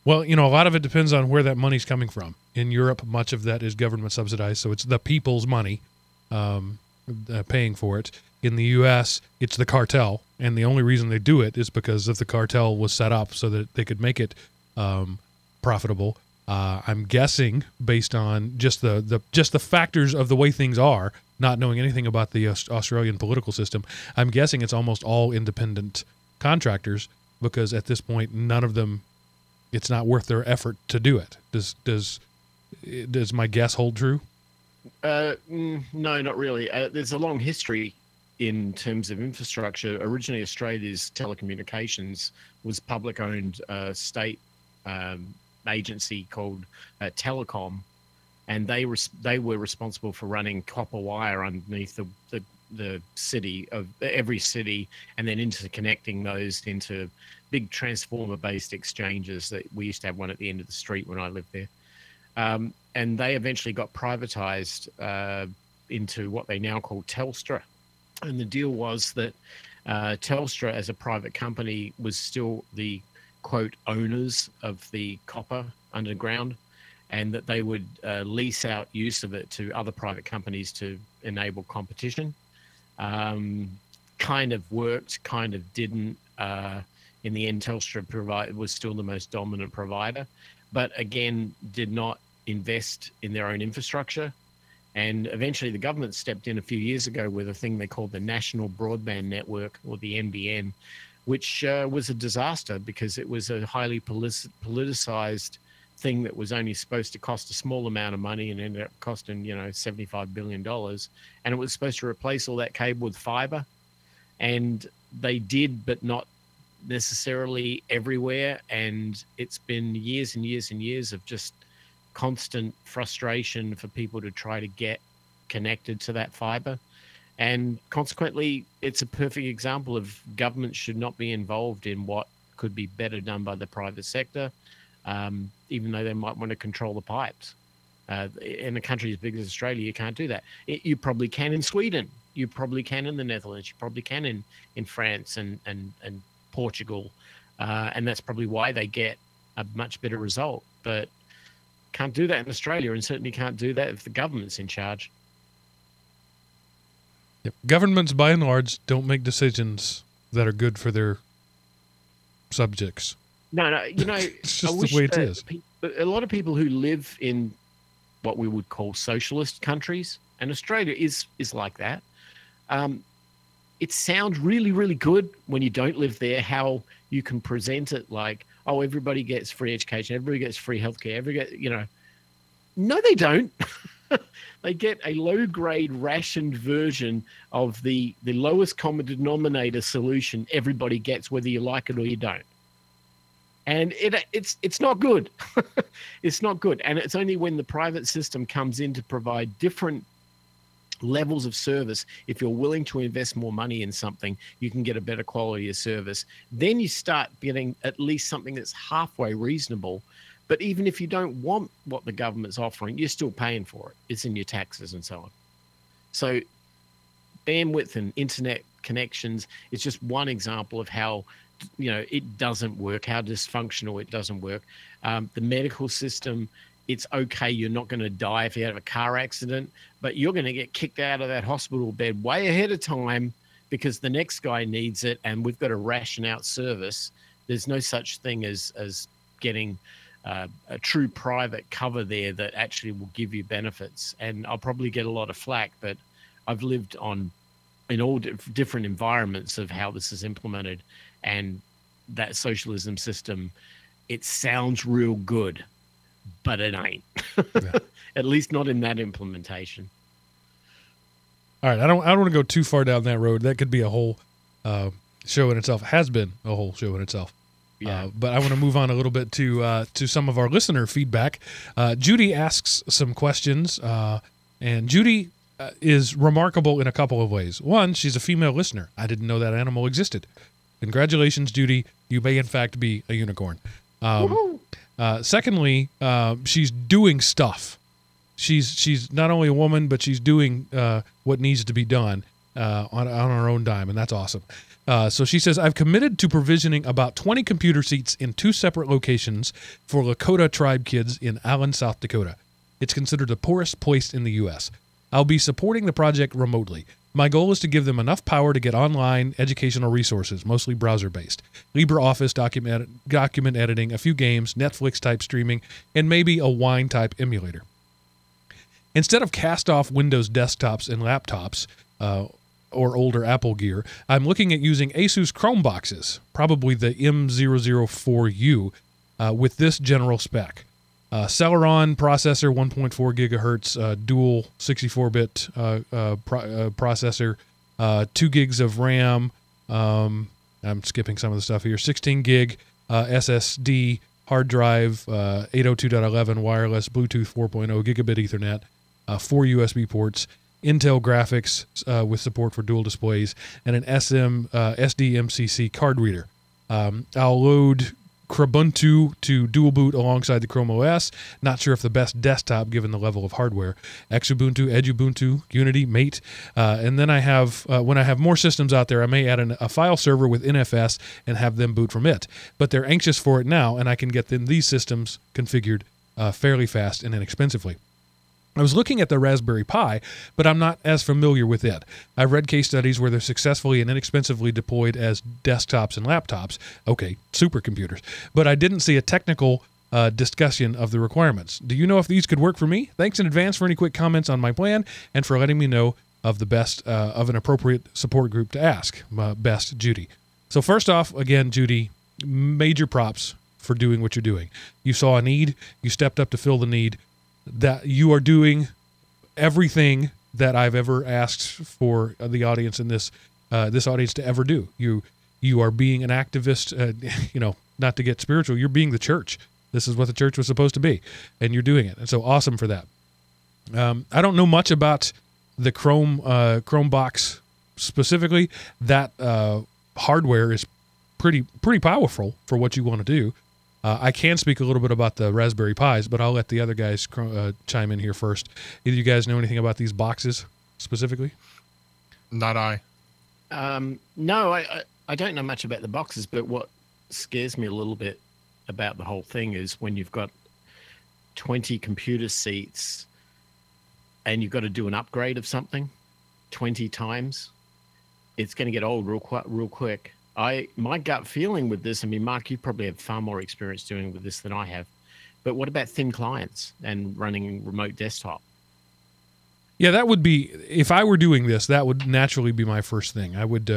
Speaker 1: Well, a lot of it depends on where that money's coming from. In Europe, much of that is government subsidized, so it's the people's money. paying for it. In the U.S., it's the cartel, and the only reason they do it is because of the cartel was set up so that they could make it profitable. I'm guessing, based on just the factors of the way things are, not knowing anything about the Australian political system, I'm guessing it's almost all independent contractors, because at this point, none of them, it's not worth their effort to do it. Does my guess hold true?
Speaker 2: No, not really. There's a long history in terms of infrastructure. Originally, Australia's telecommunications was public-owned state agency called Telecom, and they were responsible for running copper wire underneath the city of every city, and then interconnecting those into big transformer-based exchanges. That we used to have one at the end of the street when I lived there. And they eventually got privatized into what they now call Telstra. And the deal was that Telstra, as a private company, was still the, quote, owners of the copper underground, and that they would lease out use of it to other private companies to enable competition. Kind of worked, kind of didn't. In the end, Telstra was still the most dominant provider, but again, did not invest in their own infrastructure. And eventually the government stepped in a few years ago with a thing they called the National Broadband Network, or the NBN, which was a disaster because it was a highly politicized thing that was only supposed to cost a small amount of money and ended up costing, $75 billion. And it was supposed to replace all that cable with fiber. And they did, but not necessarily everywhere. And it's been years and years and years of just constant frustration for people to try to get connected to that fiber. And consequently, it's a perfect example of government should not be involved in what could be better done by the private sector, even though they might want to control the pipes. In a country as big as Australia, you can't do that. You probably can in Sweden. You probably can in the Netherlands. You probably can in France and Portugal. And that's probably why they get a much better result. But can't do that in Australia, and certainly can't do that if the government's in charge.
Speaker 1: Yep. Governments, by and large, don't make decisions that are good for their subjects.
Speaker 2: No,
Speaker 1: it's just the way it is.
Speaker 2: A lot of people who live in what we would call socialist countries, and Australia is like that. It sounds really, really good when you don't live there, how you can present it like, oh, everybody gets free education, everybody gets free healthcare, No, they don't. They get a low-grade rationed version of the lowest common denominator solution everybody gets, whether you like it or you don't. And it's not good. It's not good. And it's only when the private system comes in to provide different levels of service. If you're willing to invest more money in something, you can get a better quality of service. Then you start getting at least something that's halfway reasonable. But even if you don't want what the government's offering, you're still paying for it. It's in your taxes and so on. So bandwidth and internet connections is just one example of how, it doesn't work, how dysfunctional it doesn't work. The medical system, it's okay, you're not going to die if you have a car accident, but you're going to get kicked out of that hospital bed way ahead of time because the next guy needs it, and we've got to ration out service. There's no such thing as getting a true private cover there that actually will give you benefits. And I'll probably get a lot of flack, but I've lived in all different environments of how this is implemented, and that socialism system, it sounds real good, but it ain't. Yeah. At least not in that implementation.
Speaker 1: All right, I don't want to go too far down that road. That could be a whole show in itself. Has been a whole show in itself. Yeah. But I want to move on a little bit to some of our listener feedback. Judy asks some questions, and Judy is remarkable in a couple of ways. One, she's a female listener. I didn't know that animal existed. Congratulations, Judy. You may, in fact, be a unicorn. Secondly, she's doing stuff. She's not only a woman, but she's doing what needs to be done on her own dime, and that's awesome. So she says, I've committed to provisioning about 20 computer seats in 2 separate locations for Lakota tribe kids in Allen, South Dakota. It's considered the poorest place in the U.S. I'll be supporting the project remotely. My goal is to give them enough power to get online educational resources, mostly browser-based, LibreOffice document editing, a few games, Netflix-type streaming, and maybe a Wine-type emulator. Instead of cast-off Windows desktops and laptops, or older Apple gear, I'm looking at using Asus Chromeboxes, probably the M004U, with this general spec. Celeron processor, 1.4 gigahertz, dual 64-bit processor, 2 gigs of RAM. I'm skipping some of the stuff here. 16 gig SSD, hard drive, 802.11 wireless, Bluetooth 4.0, gigabit Ethernet, 4 USB ports, Intel graphics with support for dual displays, and an SDMCC card reader. I'll load Ubuntu to dual boot alongside the Chrome OS. Not sure if the best desktop given the level of hardware. Xubuntu, Edubuntu, Unity, Mate. And then I have, when I have more systems out there, I may add a file server with NFS and have them boot from it. But they're anxious for it now, and I can get them these systems configured fairly fast and inexpensively. I was looking at the Raspberry Pi, but I'm not as familiar with it. I've read case studies where they're successfully and inexpensively deployed as desktops and laptops. Okay, supercomputers. But I didn't see a technical discussion of the requirements. Do you know if these could work for me? Thanks in advance for any quick comments on my plan and for letting me know of the best of an appropriate support group to ask. Best, Judy. So first off, again, Judy, major props for doing what you're doing. You saw a need. You stepped up to fill the need. That you are doing everything that I've ever asked for the audience in this audience to ever do. You are being an activist. Not to get spiritual, you're being the church. This is what the church was supposed to be, and you're doing it. And so awesome for that. I don't know much about the Chromebox specifically. That hardware is pretty powerful for what you want to do. I can speak a little bit about the Raspberry Pis, but I'll let the other guys chime in here first. Either you guys know anything about these boxes specifically?
Speaker 3: Not I.
Speaker 2: No, I don't know much about the boxes, but what scares me a little bit about the whole thing is when you've got 20 computer seats and you've got to do an upgrade of something 20 times, it's going to get old real quick. My gut feeling with this, I mean, Mark, you probably have far more experience doing with this than I have, but what about thin clients and running remote desktop?
Speaker 1: Yeah, that would be, if I were doing this, that would naturally be my first thing. I would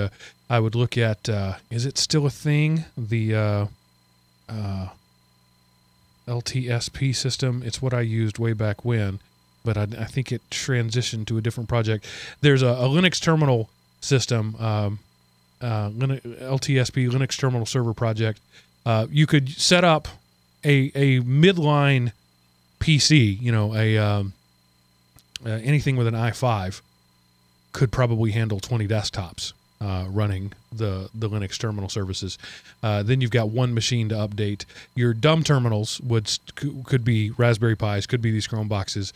Speaker 1: look at, is it still a thing? The LTSP system. It's what I used way back when, but I think it transitioned to a different project. There's a Linux terminal system, LTSP, Linux Terminal Server Project. You could set up a midline PC, anything with an i5 could probably handle 20 desktops running the Linux terminal services. Then you've got one machine to update. Your dumb terminals could be Raspberry Pis, could be these Chromeboxes,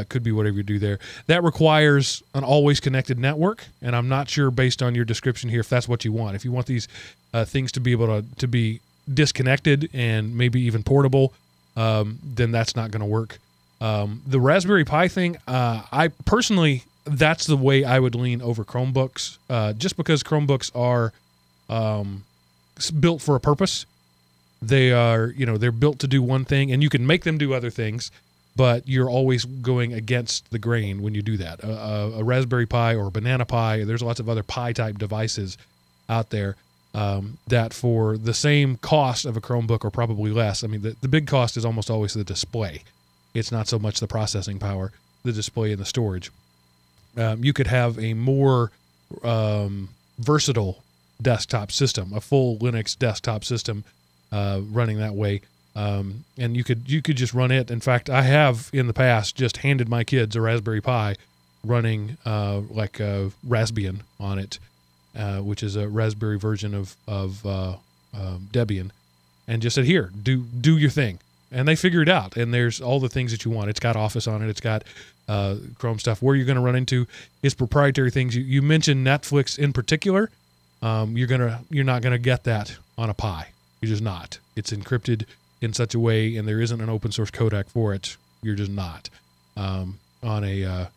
Speaker 1: could be whatever you do there. That requires an always connected network, and I'm not sure based on your description here if that's what you want. If you want these things to be able to be disconnected and maybe even portable, then that's not going to work. The Raspberry Pi thing, I personally, that's the way I would lean over Chromebooks, just because Chromebooks are built for a purpose. They are, they're built to do one thing, and you can make them do other things, but you're always going against the grain when you do that. A Raspberry Pi or a Banana Pi, there's lots of other Pi-type devices out there that for the same cost of a Chromebook or probably less. I mean, the big cost is almost always the display. It's not so much the processing power, the display and the storage. You could have a more versatile desktop system, a full Linux desktop system running that way. And you could just run it. In fact, I have in the past just handed my kids a Raspberry Pi running like a Raspbian on it, which is a Raspberry version of Debian, and just said, here, do your thing. And they figure it out, and there's all the things that you want. It's got Office on it. It's got Chrome stuff. Where you're going to run into is proprietary things. You mentioned Netflix in particular. You're not gonna get that on a Pi. You're just not. It's encrypted in such a way, and there isn't an open source codec for it. You're just not on a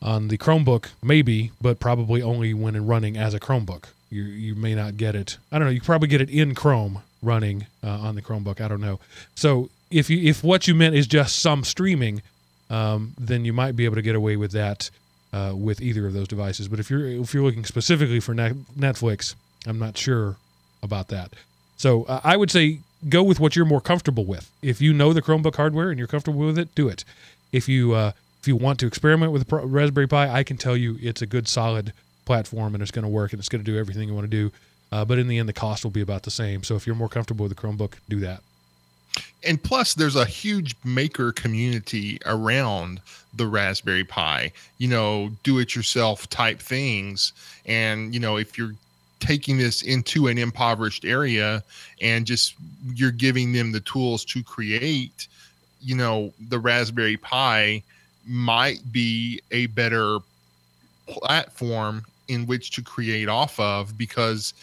Speaker 1: On the Chromebook, maybe, but probably only when running as a Chromebook. You may not get it. I don't know. You can probably get it in Chrome running on the Chromebook. I don't know. So if what you meant is just some streaming, then you might be able to get away with that with either of those devices. But if you're looking specifically for Netflix, I'm not sure about that. So I would say go with what you're more comfortable with. If you know the Chromebook hardware and you're comfortable with it, do it. If you want to experiment with the Raspberry Pi, I can tell you it's a good, solid platform, and it's going to work, and it's going to do everything you want to do. But in the end, the cost will be about the same. So if you're more comfortable with the Chromebook, do that.
Speaker 3: And plus, there's a huge maker community around the Raspberry Pi, do-it-yourself type things. And, if you're taking this into an impoverished area and you're giving them the tools to create, the Raspberry Pi might be a better platform in which to create off of, because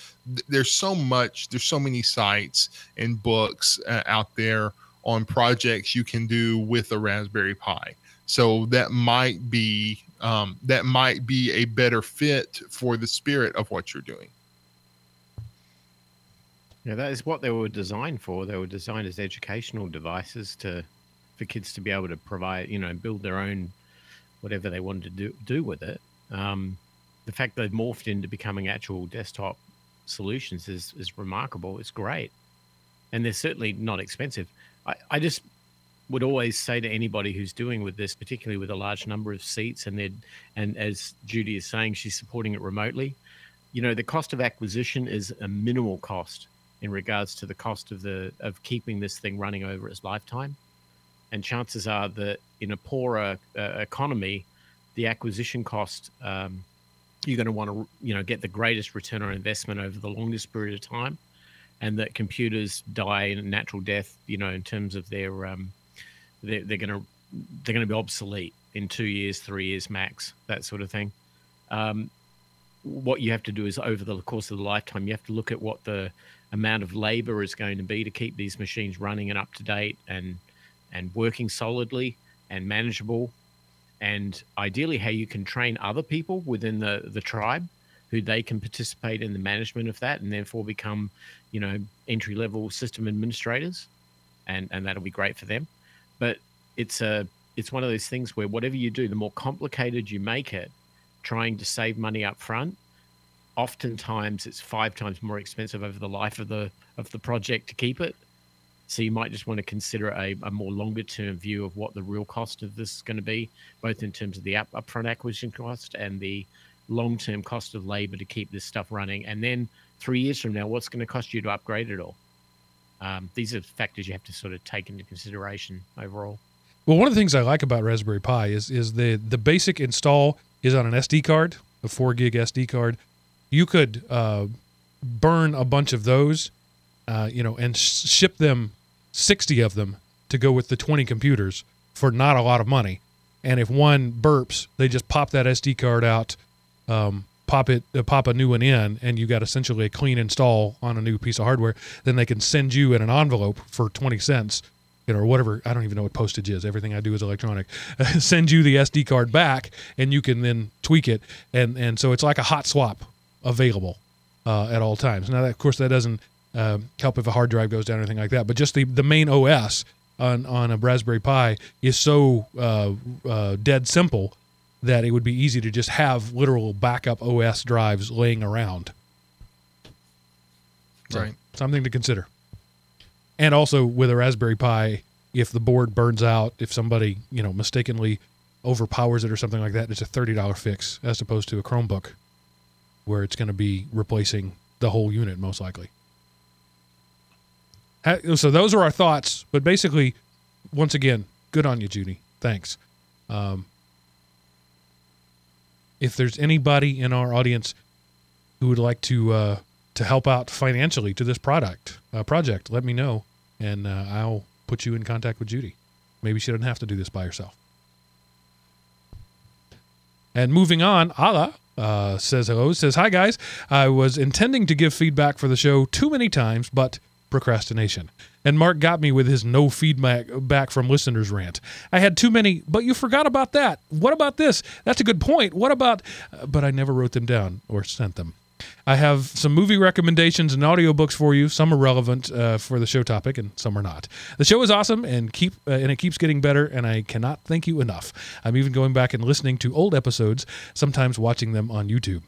Speaker 3: there's so many sites and books out there on projects you can do with a Raspberry Pi. So that might be a better fit for the spirit of what you're doing.
Speaker 2: Yeah, that is what they were designed for. They were designed as educational devices for kids to be able to provide, build their own whatever they wanted to do with it. The fact they've morphed into becoming actual desktop solutions is remarkable. It's great. And they're certainly not expensive. I just would always say to anybody who's doing with this, particularly with a large number of seats, and as Judy is saying, she's supporting it remotely, the cost of acquisition is a minimal cost in regards to the cost of keeping this thing running over its lifetime. And chances are that in a poorer economy, the acquisition cost, you're going to want to, get the greatest return on investment over the longest period of time, and that computers die in a natural death, in terms of their, they're going to be obsolete in 2 years, 3 years max, that sort of thing. What you have to do is, over the course of the lifetime, you have to look at what the amount of labor is going to be to keep these machines running and up to date and working solidly and manageable. And ideally how you can train other people within the tribe who they can participate in the management of that, and therefore become, entry-level system administrators, and that'll be great for them. But it's one of those things where whatever you do, the more complicated you make it, trying to save money up front, oftentimes it's 5 times more expensive over the life of the project to keep it. So you might just want to consider a more longer-term view of what the real cost of this is going to be, both in terms of the upfront acquisition cost and the long-term cost of labor to keep this stuff running. And then 3 years from now, what's going to cost you to upgrade it all? These are factors you have to sort of take into consideration overall.
Speaker 1: Well, one of the things I like about Raspberry Pi is the basic install is on an SD card, a 4 gig SD card. You could burn a bunch of those, and ship them 60 of them to go with the 20 computers for not a lot of money. And if one burps, they just pop that SD card out, pop a new one in, and you got essentially a clean install on a new piece of hardware. Then they can send you in an envelope for 20 cents, or whatever. I don't even know what postage is. Everything I do is electronic. Send you the SD card back, and you can then tweak it. And so it's like a hot swap available at all times. Now, of course, that doesn't help if a hard drive goes down or anything like that, but just the main OS on a Raspberry Pi is so dead simple that it would be easy to just have literal backup OS drives laying around. So,
Speaker 3: right.
Speaker 1: Something to consider. And also with a Raspberry Pi, if the board burns out, if somebody mistakenly overpowers it or something like that, it's a $30 fix as opposed to a Chromebook where it's going to be replacing the whole unit most likely. So those are our thoughts, but basically, once again, good on you, Judy. Thanks. If there's anybody in our audience who would like to help out financially to this project, let me know, and I'll put you in contact with Judy. Maybe she doesn't have to do this by herself. And moving on, Ala says hello, says, hi guys. I was intending to give feedback for the show too many times, but procrastination. And Mark got me with his no feedback back from listeners rant. I had too many, but you forgot about that. What about this? That's a good point. What about, but I never wrote them down or sent them. I have some movie recommendations and audiobooks for you. Some are relevant for the show topic, and some are not. The show is awesome, and it keeps getting better, and I cannot thank you enough. I'm even going back and listening to old episodes, sometimes watching them on YouTube.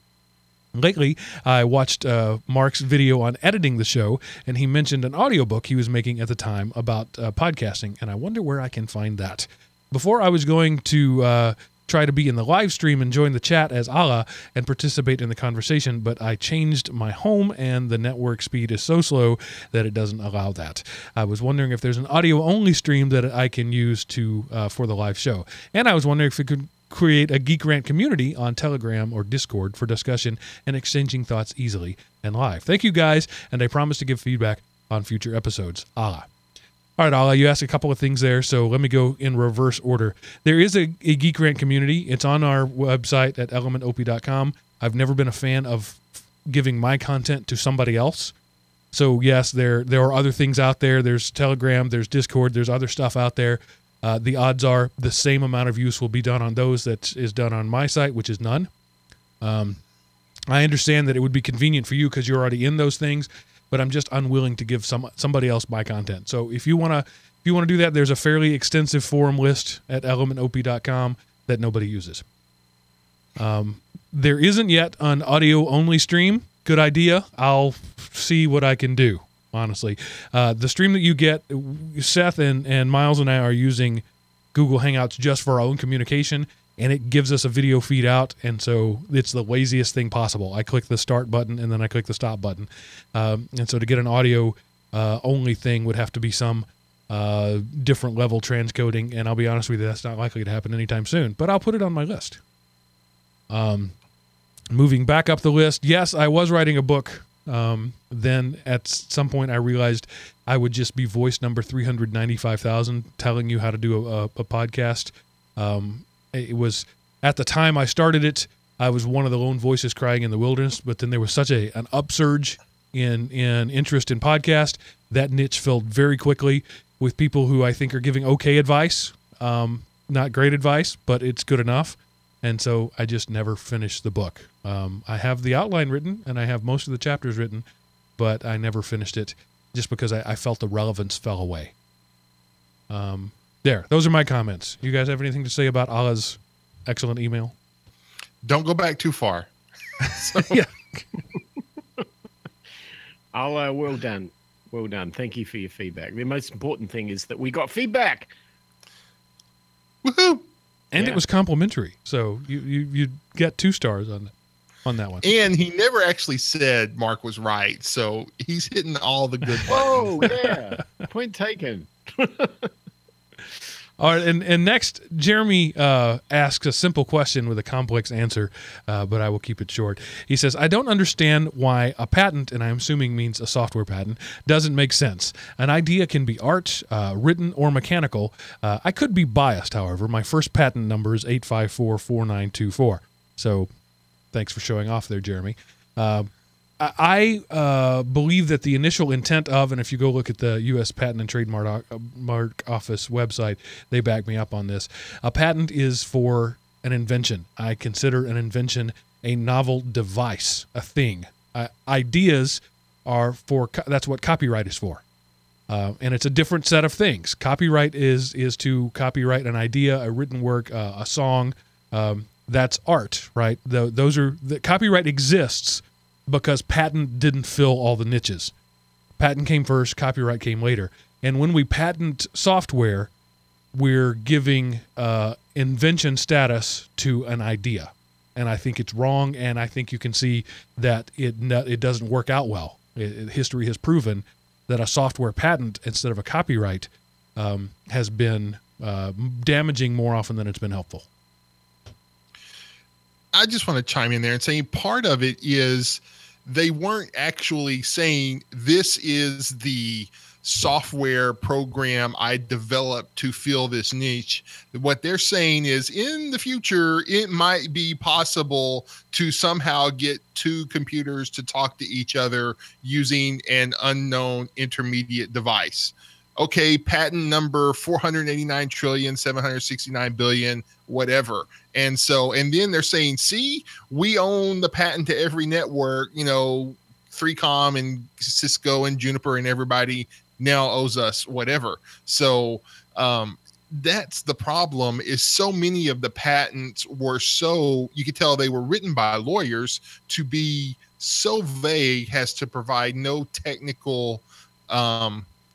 Speaker 1: Lately, I watched Mark's video on editing the show, and he mentioned an audiobook he was making at the time about podcasting, and I wonder where I can find that. Before I was going to try to be in the live stream and join the chat as Allah and participate in the conversation, but I changed my home and the network speed is so slow that it doesn't allow that. I was wondering if there's an audio-only stream that I can use for the live show, and I was wondering if we could create a GeekRant community on Telegram or Discord for discussion and exchanging thoughts easily and live. Thank you guys, and I promise to give feedback on future episodes. Allah. All right, Allah, you asked a couple of things there, so let me go in reverse order. There is a GeekRant community. It's on our website at elementop.com. I've never been a fan of giving my content to somebody else. So, yes, there are other things out there. There's Telegram, there's Discord, there's other stuff out there. The odds are the same amount of use will be done on those that is done on my site, which is none. I understand that it would be convenient for you because you're already in those things, but I'm just unwilling to give somebody else my content. So if you want to do that, there's a fairly extensive forum list at elementop.com that nobody uses. There isn't yet an audio-only stream. Good idea. I'll see what I can do, honestly. The stream that you get, Seth and Miles and I are using Google Hangouts just for our own communication, and it gives us a video feed out, and so it's the laziest thing possible. I click the start button, and then I click the stop button. And so to get an audio only thing would have to be some different level transcoding, and I'll be honest with you, that's not likely to happen anytime soon, but I'll put it on my list. Moving back up the list, yes, I was writing a book. Then at some point I realized I would just be voice number 395,000 telling you how to do a podcast. It was, at the time I started it, I was one of the lone voices crying in the wilderness, but then there was such an upsurge in interest in podcast. That niche filled very quickly with people who I think are giving okay advice. Not great advice, but it's good enough. And so I just never finished the book. I have the outline written, and I have most of the chapters written, but I never finished it just because I felt the relevance fell away. There, those are my comments. You guys have anything to say about Allah's excellent email?
Speaker 3: Don't go back too far.
Speaker 1: Yeah.
Speaker 2: Allah, well done. Well done. Thank you for your feedback. The most important thing is that we got feedback.
Speaker 3: Woohoo!
Speaker 1: And it was complimentary, so you get 2 stars on that one.
Speaker 3: And he never actually said Mark was right, so he's hitting all the good buttons.
Speaker 2: Oh, yeah. Point taken.
Speaker 1: All right, and next, Jeremy asks a simple question with a complex answer, but I will keep it short. He says, I don't understand why a patent, and I'm assuming means a software patent, doesn't make sense. An idea can be art, written, or mechanical. I could be biased, however. My first patent number is 8544924. So thanks for showing off there, Jeremy. I believe that the initial intent of, and if you go look at the U.S. Patent and Trademark Office website, they back me up on this. A patent is for an invention. I consider an invention a novel device, a thing. Ideas are for, that's what copyright is for. And it's a different set of things. Copyright is to copyright an idea, a written work, a song. That's art, right? The copyright exists because patent didn't fill all the niches. Patent came first, copyright came later. And when we patent software, we're giving invention status to an idea. And I think it's wrong, and I think you can see that it doesn't work out well. History has proven that a software patent instead of a copyright has been damaging more often than it's been helpful.
Speaker 3: I just want to chime in there and say part of it is they weren't actually saying this is the software program I developed to fill this niche. What they're saying is in the future, it might be possible to somehow get two computers to talk to each other using an unknown intermediate device. Okay, patent number 489,769,000,000,000, whatever. And then they're saying, see, we own the patent to every network, 3Com and Cisco and Juniper and everybody now owes us whatever. So that's the problem, is so many of the patents were you could tell they were written by lawyers to be so vague as to provide no technical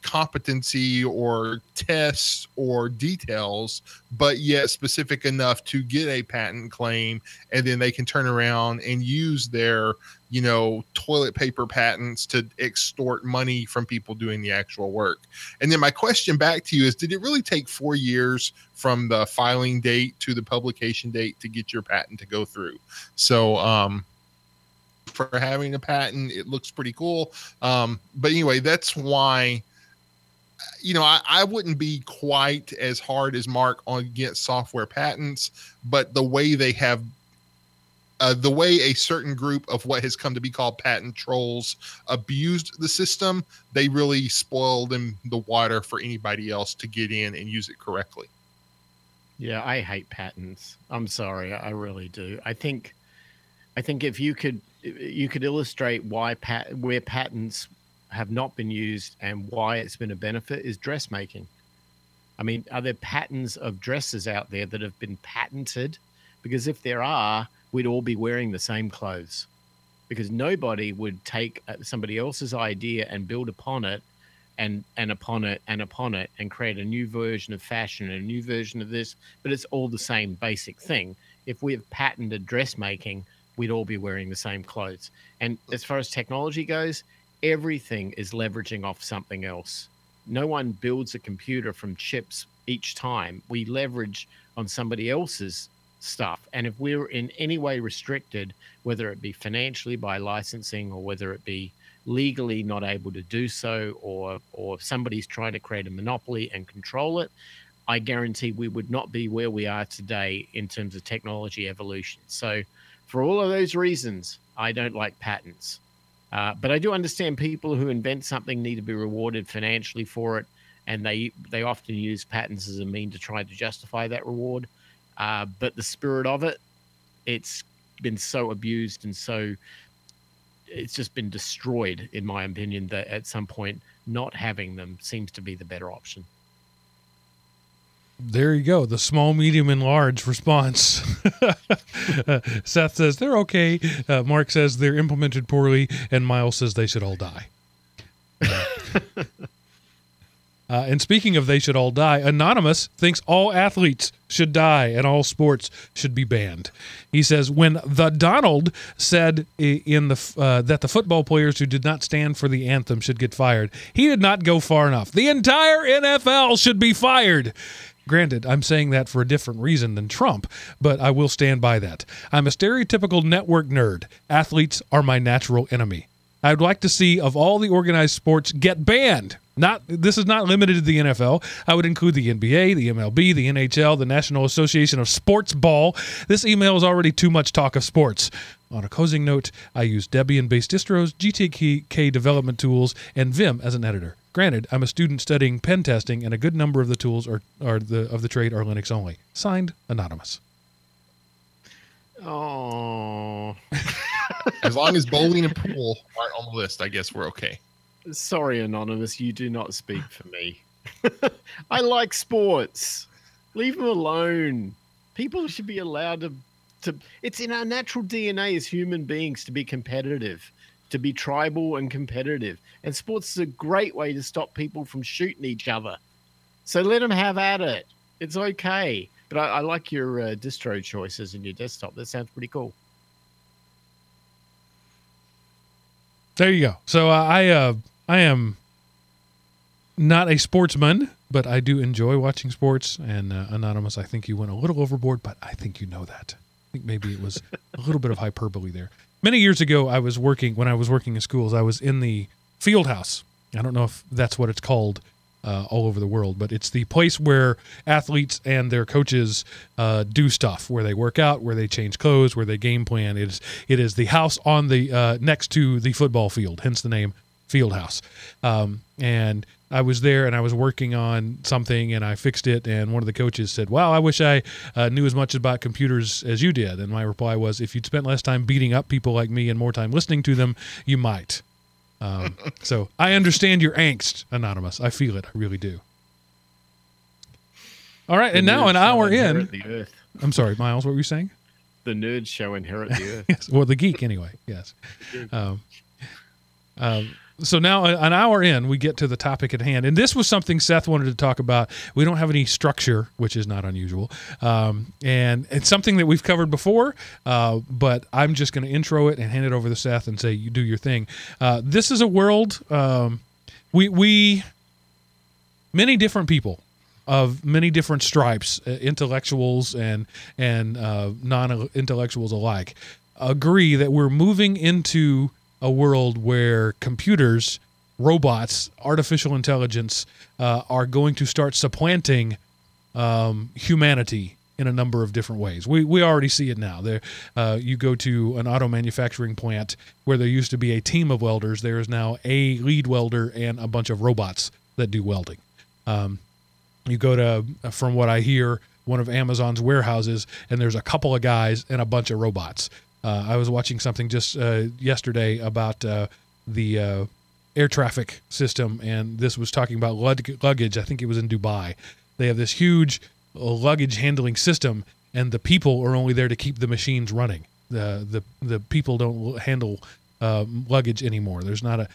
Speaker 3: competency or tests or details, but yet specific enough to get a patent claim, and then they can turn around and use their toilet paper patents to extort money from people doing the actual work. And then my question back to you is, did it really take 4 years from the filing date to the publication date to get your patent to go through? So for having a patent, it looks pretty cool. But anyway, that's why I wouldn't be quite as hard as Mark on against software patents, but the way they have the way a certain group of what has come to be called patent trolls abused the system, they really spoiled the water for anybody else to get in and use it correctly.
Speaker 2: Yeah, I hate patents. I'm sorry, I really do. I think if you could illustrate where patents have not been used and why it's been a benefit is dressmaking. I mean, are there patents of dresses out there that have been patented? Because if there are, we'd all be wearing the same clothes, because nobody would take somebody else's idea and build upon it and upon it and upon it and create a new version of fashion and a new version of this, but it's all the same basic thing. If we have patented dressmaking, we'd all be wearing the same clothes. And as far as technology goes, everything is leveraging off something else. No one builds a computer from chips each time. We leverage on somebody else's stuff. And if we're in any way restricted, whether it be financially by licensing or whether it be legally not able to do so, or somebody's trying to create a monopoly and control it, I guarantee we would not be where we are today in terms of technology evolution. So for all of those reasons, I don't like patents. But I do understand people who invent something need to be rewarded financially for it, and they often use patents as a mean to try to justify that reward. But the spirit of it, it's been so abused and so it's just been destroyed, in my opinion, that at some point not having them seems to be the better option.
Speaker 1: There you go. The small, medium, and large response. Seth says they're okay. Mark says they're implemented poorly. And Miles says they should all die. And speaking of they should all die, Anonymous thinks all athletes should die and all sports should be banned. He says when the Donald said that the football players who did not stand for the anthem should get fired, he did not go far enough. The entire NFL should be fired. Granted, I'm saying that for a different reason than Trump, but I will stand by that. I'm a stereotypical network nerd. Athletes are my natural enemy. I'd like to see of all the organized sports get banned. This is not limited to the NFL. I would include the NBA, the MLB, the NHL, the National Association of Sports Ball. This email is already too much talk of sports. On a closing note, I use Debian-based distros, GTK development tools, and Vim as an editor. Granted, I'm a student studying pen testing, and a good number of the tools of the trade are Linux only. Signed, Anonymous.
Speaker 2: Oh.
Speaker 3: As long as bowling and pool aren't on the list, I guess we're okay.
Speaker 2: Sorry, Anonymous, you do not speak for me. I like sports. Leave them alone. People should be allowed to. It's in our natural DNA as human beings to be competitive, to be tribal and competitive. And sports is a great way to stop people from shooting each other. So let them have at it. It's okay. But I like your distro choices in your desktop. That sounds pretty cool.
Speaker 1: There you go. So I am not a sportsman, but I do enjoy watching sports. And Anonymous, I think you went a little overboard, but I think you know that. I think maybe it was a little bit of hyperbole there. Many years ago, when I was working in schools, I was in the field house I don't know if that's what it's called all over the world, but it's the place where athletes and their coaches do stuff, where they work out, where they change clothes, where they game plan. It is the house on the next to the football field, hence the name Field House. And I was there and I was working on something and I fixed it, and one of the coaches said, "Wow, I wish I knew as much about computers as you did." And my reply was, "If you'd spent less time beating up people like me and more time listening to them, you might." So I understand your angst, Anonymous. I feel it. I really do. All right. And now an hour in. I'm sorry, Miles, what were you saying?
Speaker 2: The nerds shall inherit the earth.
Speaker 1: Yes. Well, the geek anyway. Yes. So now an hour in, we get to the topic at hand. And this was something Seth wanted to talk about. We don't have any structure, which is not unusual. And it's something that we've covered before, but I'm just going to intro it and hand it over to Seth and say, you do your thing. This is a world, many different people of many different stripes, intellectuals and non-intellectuals alike, agree that we're moving into a world where computers, robots, artificial intelligence are going to start supplanting humanity in a number of different ways. We already see it now. There, you go to an auto manufacturing plant where there used to be a team of welders. There is now a lead welder and a bunch of robots that do welding. You go to, from what I hear, one of Amazon's warehouses, and there's a couple of guys and a bunch of robots. I was watching something just yesterday about the air traffic system, and this was talking about luggage. I think it was in Dubai. They have this huge luggage handling system, and the people are only there to keep the machines running. The people don't handle luggage anymore. There's not a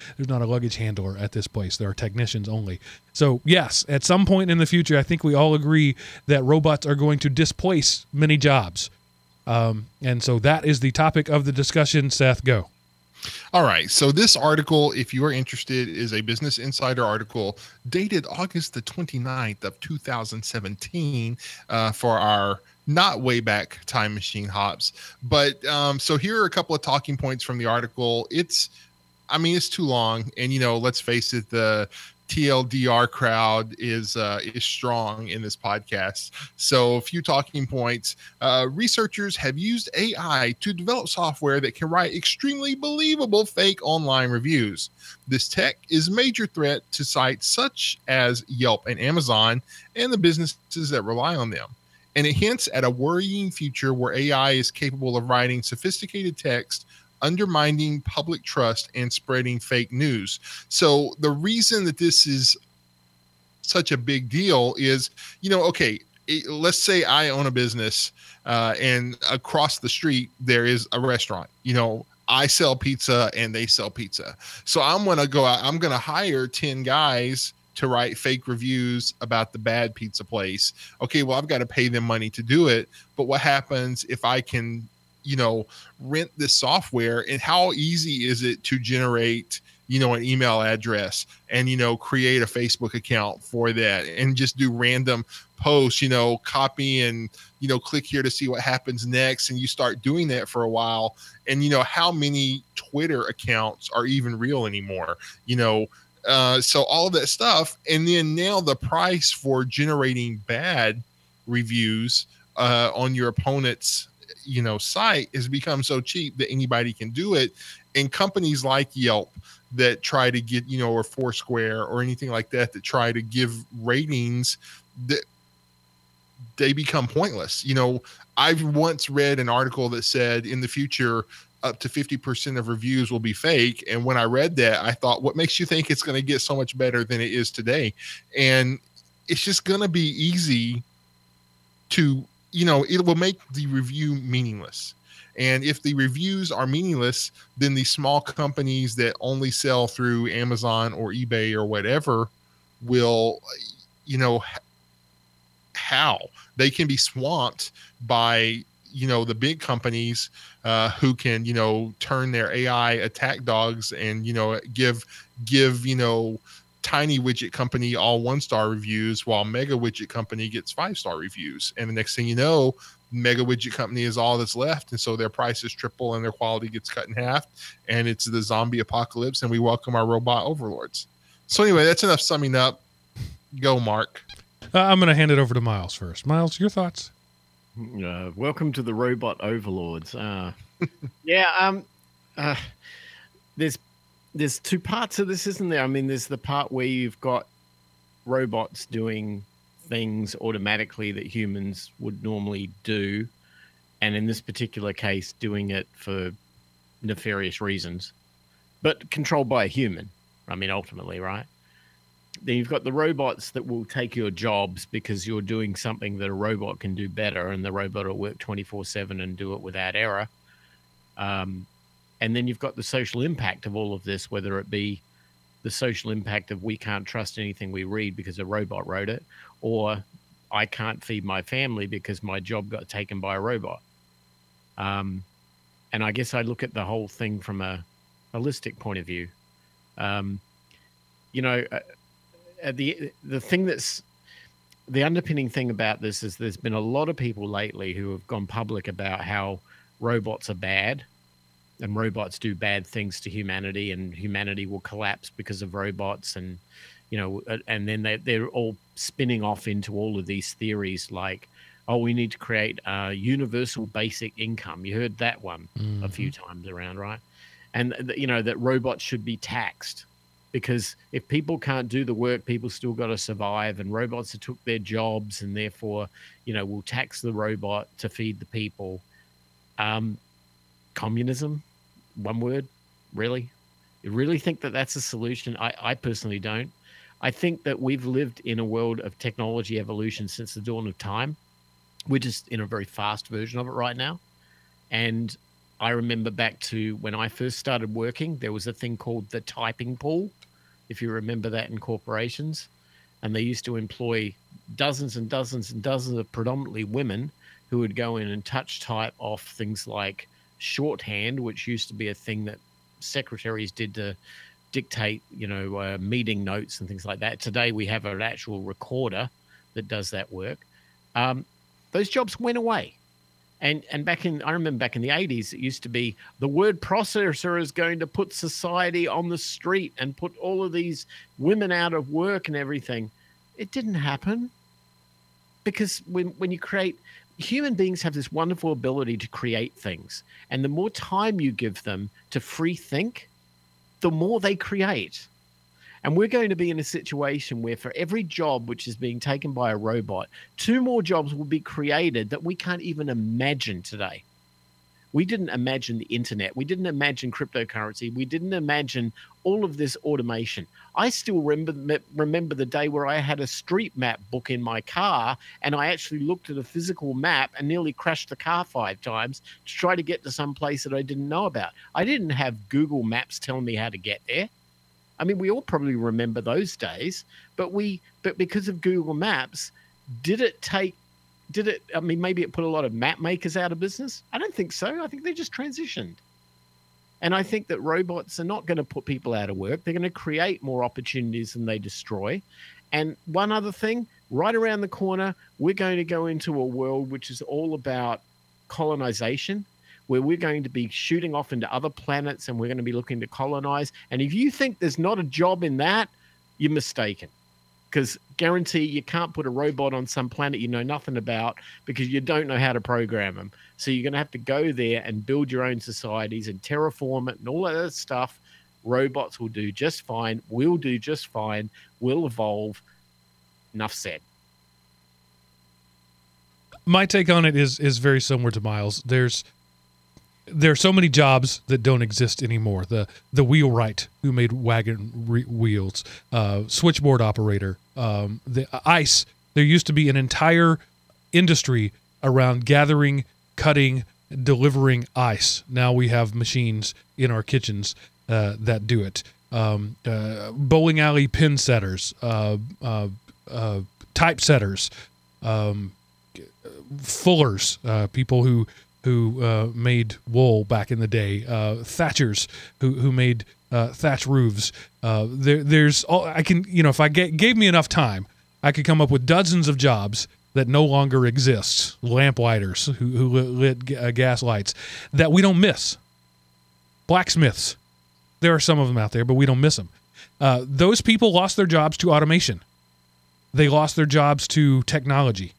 Speaker 1: luggage handler at this place. There are technicians only. So yes, at some point in the future, I think we all agree that robots are going to displace many jobs. And so that is the topic of the discussion. Seth, go.
Speaker 3: All right. So this article, if you are interested, is a Business Insider article dated August the 29th of 2017 for our not way back time machine hops. But so here are a couple of talking points from the article. It's too long. And, let's face it, the TLDR crowd is strong in this podcast. So a few talking points. Researchers have used AI to develop software that can write extremely believable fake online reviews. This tech is a major threat to sites such as Yelp and Amazon and the businesses that rely on them. And it hints at a worrying future where AI is capable of writing sophisticated text, undermining public trust and spreading fake news. So the reason that this is such a big deal is, let's say I own a business and across the street there is a restaurant. I sell pizza and they sell pizza. So I'm going to go out, I'm going to hire 10 guys to write fake reviews about the bad pizza place. Okay, well, I've got to pay them money to do it. But what happens if I can rent this software, and how easy is it to generate, an email address and, create a Facebook account for that and just do random posts, copy and, click here to see what happens next. And you start doing that for a while. And, how many Twitter accounts are even real anymore? So all of that stuff. And then now the price for generating bad reviews on your opponent's site has become so cheap that anybody can do it. And companies like Yelp that try to get, or Foursquare or anything like that try to give ratings, that they become pointless. I've once read an article that said in the future up to 50% of reviews will be fake. And when I read that, I thought, what makes you think it's going to get so much better than it is today? And it's just going to be easy to, it will make the review meaningless. And if the reviews are meaningless, then the small companies that only sell through Amazon or eBay or whatever will, how they can be swamped by, the big companies who can, turn their AI attack dogs and, give, tiny widget company all 1-star reviews while mega widget company gets 5-star reviews. And the next thing you know, mega widget company is all that's left. And so their prices triple and their quality gets cut in half. And it's the zombie apocalypse. And we welcome our robot overlords. So anyway, that's enough summing up. Go, Mark.
Speaker 1: I'm going to hand it over to Miles first. Miles, your thoughts?
Speaker 2: Welcome to the robot overlords. There's two parts of this, isn't there? I mean, there's the part where you've got robots doing things automatically that humans would normally do, and in this particular case, doing it for nefarious reasons, but controlled by a human. I mean, ultimately, right? Then you've got the robots that will take your jobs because you're doing something that a robot can do better, and the robot will work 24/7 and do it without error. And then you've got the social impact of all of this, whether it be the social impact of we can't trust anything we read because a robot wrote it, or I can't feed my family because my job got taken by a robot. And I guess I look at the whole thing from a holistic point of view. The thing that's the underpinning thing about this is there's been a lot of people lately who have gone public about how robots are bad and robots do bad things to humanity, and humanity will collapse because of robots. And, and then they're all spinning off into all of these theories like, oh, we need to create a universal basic income. You heard that one a few times around, right? And, that robots should be taxed. Because if people can't do the work, people still got to survive, and robots have took their jobs, and therefore, we'll tax the robot to feed the people. Communism, one word, really? You really think that that's a solution? I personally don't. I think that we've lived in a world of technology evolution since the dawn of time. We're just in a very fast version of it right now. And I remember back to when I first started working, there was a thing called the typing pool, if you remember that, in corporations. And they used to employ dozens and dozens and dozens of predominantly women who would go in and touch type off things like shorthand, which used to be a thing that secretaries did to dictate, meeting notes and things like that. Today, we have an actual recorder that does that work. Those jobs went away. And I remember back in the 80s, it used to be the word processor is going to put society on the street and put all of these women out of work and everything. It didn't happen, because when you create, human beings have this wonderful ability to create things. And the more time you give them to free think, the more they create. And we're going to be in a situation where for every job which is being taken by a robot, 2 more jobs will be created that we can't even imagine today. We didn't imagine the internet. We didn't imagine cryptocurrency. We didn't imagine all of this automation. I still remember the day where I had a street map book in my car, and I actually looked at a physical map and nearly crashed the car 5 times to try to get to some place that I didn't know about. I didn't have Google Maps telling me how to get there. I mean, we all probably remember those days, but because of Google Maps, maybe it put a lot of map makers out of business? I don't think so. I think they just transitioned. And I think that robots are not going to put people out of work. They're going to create more opportunities than they destroy. And one other thing, right around the corner, we're going to go into a world which is all about colonization, where we're going to be shooting off into other planets and we're going to be looking to colonize. And if you think there's not a job in that, you're mistaken. Because guarantee you can't put a robot on some planet you know nothing about because you don't know how to program them. So you're going to have to go there and build your own societies and terraform it and all of that stuff. Robots will do just fine. We'll do just fine. We'll evolve. Enough said.
Speaker 1: My take on it is very similar to Miles. There are so many jobs that don't exist anymore. The wheelwright who made wagon wheels, switchboard operator, the ice. There used to be an entire industry around gathering, cutting, delivering ice. Now we have machines in our kitchens that do it. Bowling alley pin setters, typesetters, fullers, people who made wool back in the day, thatchers who made thatch roofs. There's all I can, if I gave me enough time, I could come up with dozens of jobs that no longer exist. Lamplighters who lit gas lights that we don't miss. Blacksmiths, there are some of them out there, but we don't miss them. Those people lost their jobs to automation. They lost their jobs to technology.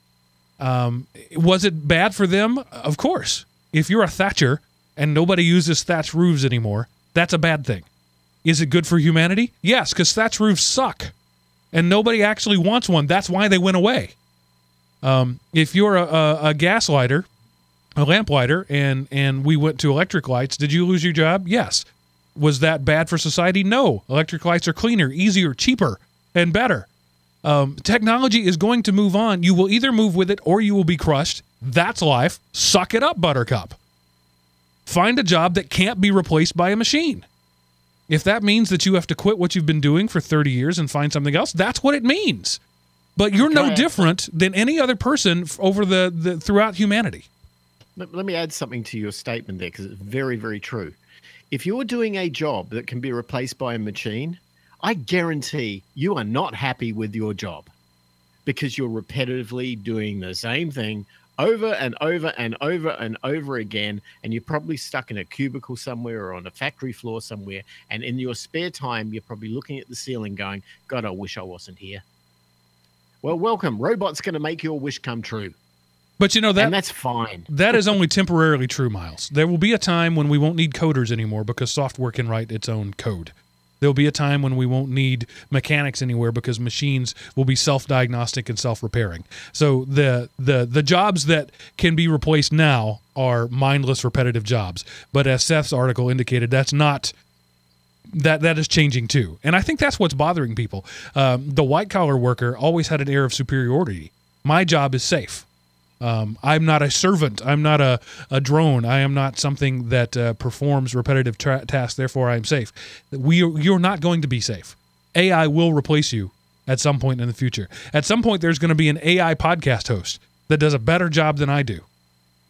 Speaker 1: Was it bad for them? Of course. If you're a thatcher and nobody uses thatched roofs anymore, that's a bad thing. Is it good for humanity? Yes, because thatched roofs suck. And nobody actually wants one. That's why they went away. If you're a gas lighter, a lamp lighter, and we went to electric lights, did you lose your job? Yes. Was that bad for society? No. Electric lights are cleaner, easier, cheaper, and better. Technology is going to move on. You will either move with it or you will be crushed. That's life. Suck it up, Buttercup. Find a job that can't be replaced by a machine. If that means that you have to quit what you've been doing for 30 years and find something else, that's what it means. But you're no different than any other person over the throughout humanity.
Speaker 2: Let me add something to your statement there, because it's very, very true. If you're doing a job that can be replaced by a machine, I guarantee you are not happy with your job, because you're repetitively doing the same thing over and over and over and over again, and you're probably stuck in a cubicle somewhere or on a factory floor somewhere, and in your spare time, you're probably looking at the ceiling going, God, I wish I wasn't here. Well, welcome. Robot's going to make your wish come true.
Speaker 1: But you know that,
Speaker 2: and that's fine.
Speaker 1: That is only temporarily true, Miles. There will be a time when we won't need coders anymore because software can write its own code. There'll be a time when we won't need mechanics anywhere because machines will be self-diagnostic and self-repairing. So the jobs that can be replaced now are mindless, repetitive jobs. But as Seth's article indicated, that's not... That is changing too. And I think that's what's bothering people. The white-collar worker always had an air of superiority. My job is safe. I'm not a servant. I'm not a drone. I am not something that performs repetitive tasks. Therefore, I am safe. You're not going to be safe. AI will replace you at some point in the future. At some point, there's going to be an AI podcast host that does a better job than I do.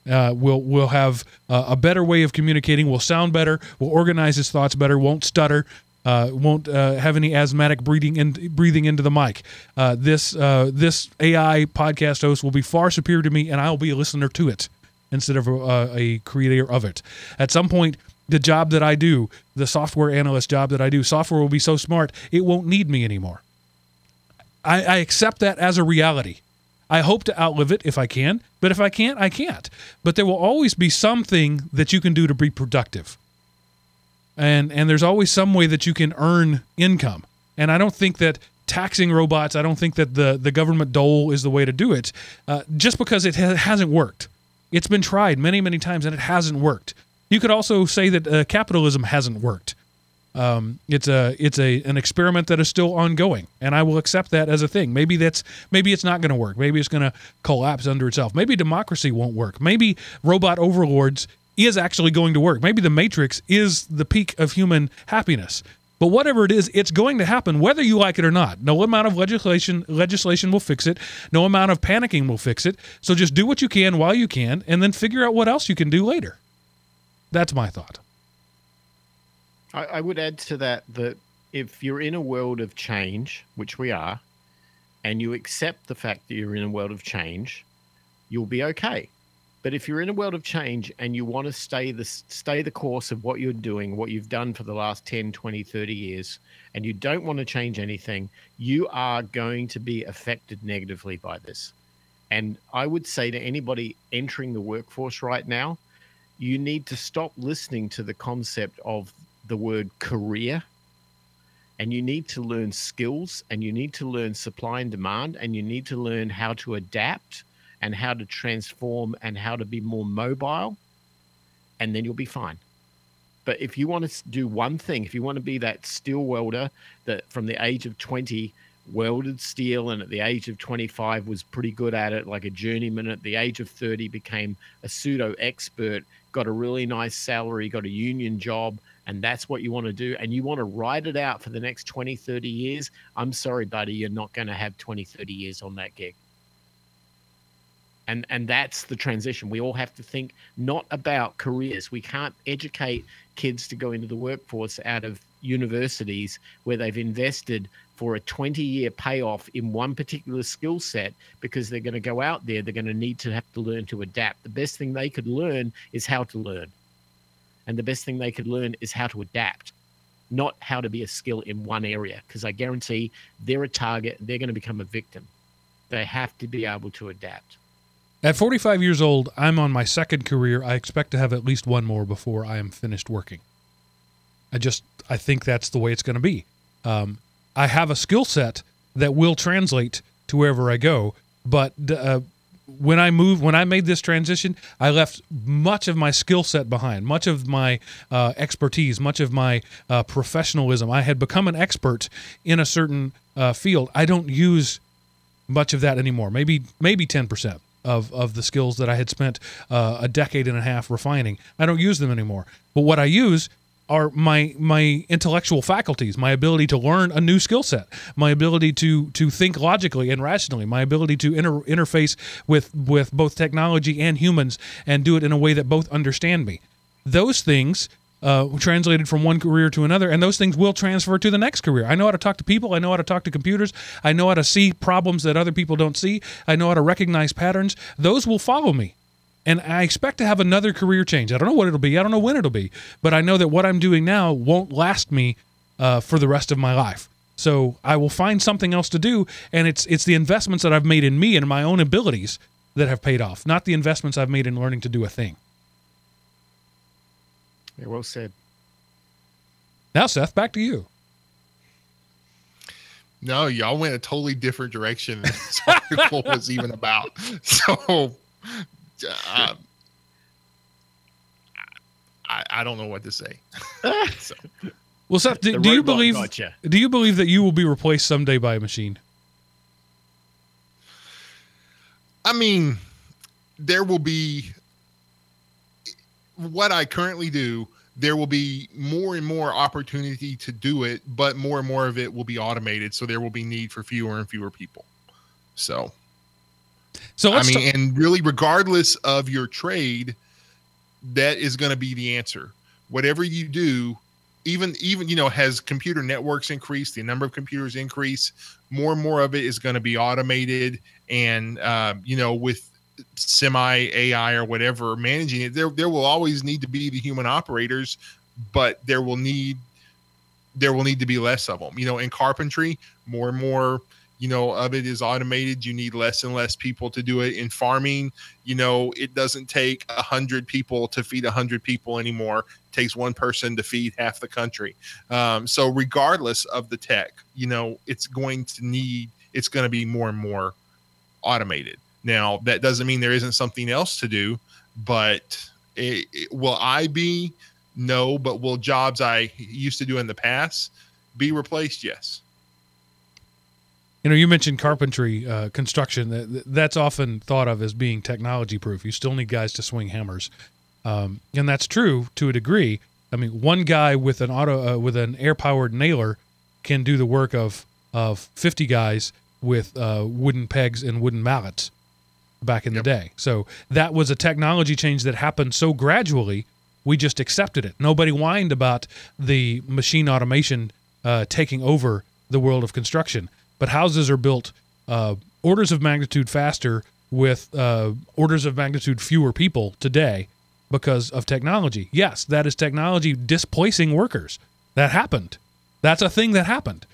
Speaker 1: We'll have a better way of communicating. Will sound better. Will organize his thoughts better. Won't stutter. Won't have any asthmatic breathing into the mic. This AI podcast host will be far superior to me, and I'll be a listener to it instead of a creator of it. At some point, the job that I do, the software analyst job that I do, software will be so smart it won't need me anymore. I accept that as a reality. I hope to outlive it if I can, but if I can't, I can't. But there will always be something that you can do to be productive. And there's always some way that you can earn income. And I don't think that taxing robots, I don't think that the government dole is the way to do it, just because it hasn't worked. It's been tried many, many times, and it hasn't worked. You could also say that capitalism hasn't worked. It's an experiment that is still ongoing, and I will accept that as a thing. Maybe it's not going to work. Maybe it's going to collapse under itself. Maybe democracy won't work. Maybe robot overlords is actually going to work. Maybe the Matrix is the peak of human happiness. But whatever it is, it's going to happen whether you like it or not. No amount of legislation will fix it. No amount of panicking will fix it. So just do what you can while you can, and then figure out what else you can do later. That's my thought.
Speaker 2: I would add to that if you're in a world of change, which we are, and you accept the fact that you're in a world of change, you'll be okay. But if you're in a world of change and you want to stay the course of what you're doing, what you've done for the last 10, 20, 30 years, and you don't want to change anything, you are going to be affected negatively by this. And I would say to anybody entering the workforce right now, you need to stop listening to the concept of the word career, and you need to learn skills, and you need to learn supply and demand, and you need to learn how to adapt and how to transform and how to be more mobile, and then you'll be fine. But if you want to do one thing, if you want to be that steel welder that from the age of 20 welded steel and at the age of 25 was pretty good at it, like a journeyman, at the age of 30 became a pseudo expert, got a really nice salary, got a union job, and that's what you want to do, and you want to ride it out for the next 20, 30 years, I'm sorry, buddy, you're not going to have 20, 30 years on that gig. And that's the transition. We all have to think not about careers. We can't educate kids to go into the workforce out of universities where they've invested for a 20-year payoff in one particular skill set, because they're going to go out there, they're going to need to have to learn to adapt. The best thing they could learn is how to learn. And the best thing they could learn is how to adapt. not how to be a skill in one area, because I guarantee they're a target. They're going to become a victim. They have to be able to adapt.
Speaker 1: At 45 years old, I'm on my second career. I expect to have at least one more before I am finished working. I think that's the way it's going to be. I have a skill set that will translate to wherever I go, but when I made this transition, I left much of my skill set behind, much of my expertise, much of my professionalism. I had become an expert in a certain field. I don't use much of that anymore, maybe 10% of the skills that I had spent a decade and a half refining. I don't use them anymore. But what I use are my intellectual faculties, my ability to learn a new skill set, my ability to think logically and rationally, my ability to interface with both technology and humans and do it in a way that both understand me. Those things translated from one career to another, and those things will transfer to the next career. I know how to talk to people. I know how to talk to computers. I know how to see problems that other people don't see. I know how to recognize patterns. Those will follow me. And I expect to have another career change. I don't know what it'll be. I don't know when it'll be. But I know that what I'm doing now won't last me for the rest of my life. So I will find something else to do, and it's the investments that I've made in me and my own abilities that have paid off, not the investments I've made in learning to do a thing.
Speaker 2: Yeah, well said.
Speaker 1: Now, Seth, back to you.
Speaker 3: No, y'all went a totally different direction than this article was even about. So I don't know what to say. So.
Speaker 1: Well, Seth, do you believe that you will be replaced someday by a machine?
Speaker 3: I mean, there will be what I currently do. There will be more and more opportunity to do it, but more and more of it will be automated. So there will be need for fewer and fewer people. So and really, regardless of your trade, that is going to be the answer. Whatever you do, even has computer networks increased, the number of computers increase, more and more of it is going to be automated, and with semi AI or whatever managing it, there will always need to be the human operators, but there will need to be less of them. In carpentry, more and more of it is automated. You need less and less people to do it. In farming, it doesn't take 100 people to feed 100 people anymore. It takes one person to feed half the country. So regardless of the tech, it's going to be more and more automated. Now, that doesn't mean there isn't something else to do, but will I be? No, but will jobs I used to do in the past be replaced? Yes.
Speaker 1: You mentioned carpentry, construction. That's often thought of as being technology proof. You still need guys to swing hammers. And that's true to a degree. I mean, one guy with an air-powered nailer can do the work of 50 guys with wooden pegs and wooden mallets back in the day. So that was a technology change that happened so gradually, we just accepted it. Nobody whined about the machine automation taking over the world of construction. But houses are built orders of magnitude faster with orders of magnitude fewer people today because of technology. Yes, that is technology displacing workers. That happened. That's a thing that happened.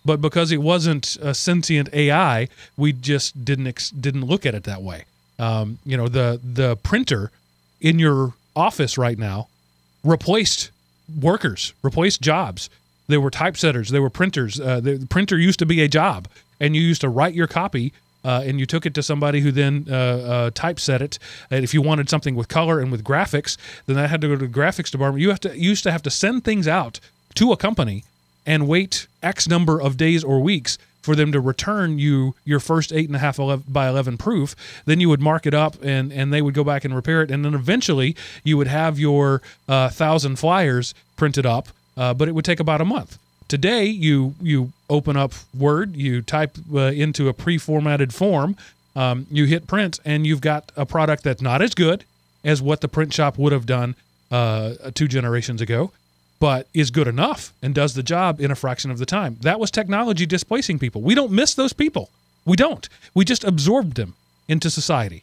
Speaker 1: But because it wasn't a sentient AI, we just didn't look at it that way. The printer in your office right now replaced workers, replaced jobs. There were typesetters, there were printers. The printer used to be a job, and you used to write your copy, and you took it to somebody who then typeset it. And if you wanted something with color and with graphics, then that had to go to the graphics department. You used to have to send things out to a company and wait X number of days or weeks for them to return you your first 8.5 by 11 proof. Then you would mark it up, and they would go back and repair it. And then eventually you would have your 1,000 flyers printed up, but it would take about a month. Today, you open up Word, you type into a pre-formatted form, you hit print, and you've got a product that's not as good as what the print shop would have done 2 generations ago, but is good enough and does the job in a fraction of the time. That was technology displacing people. We don't miss those people. We don't. We just absorbed them into society.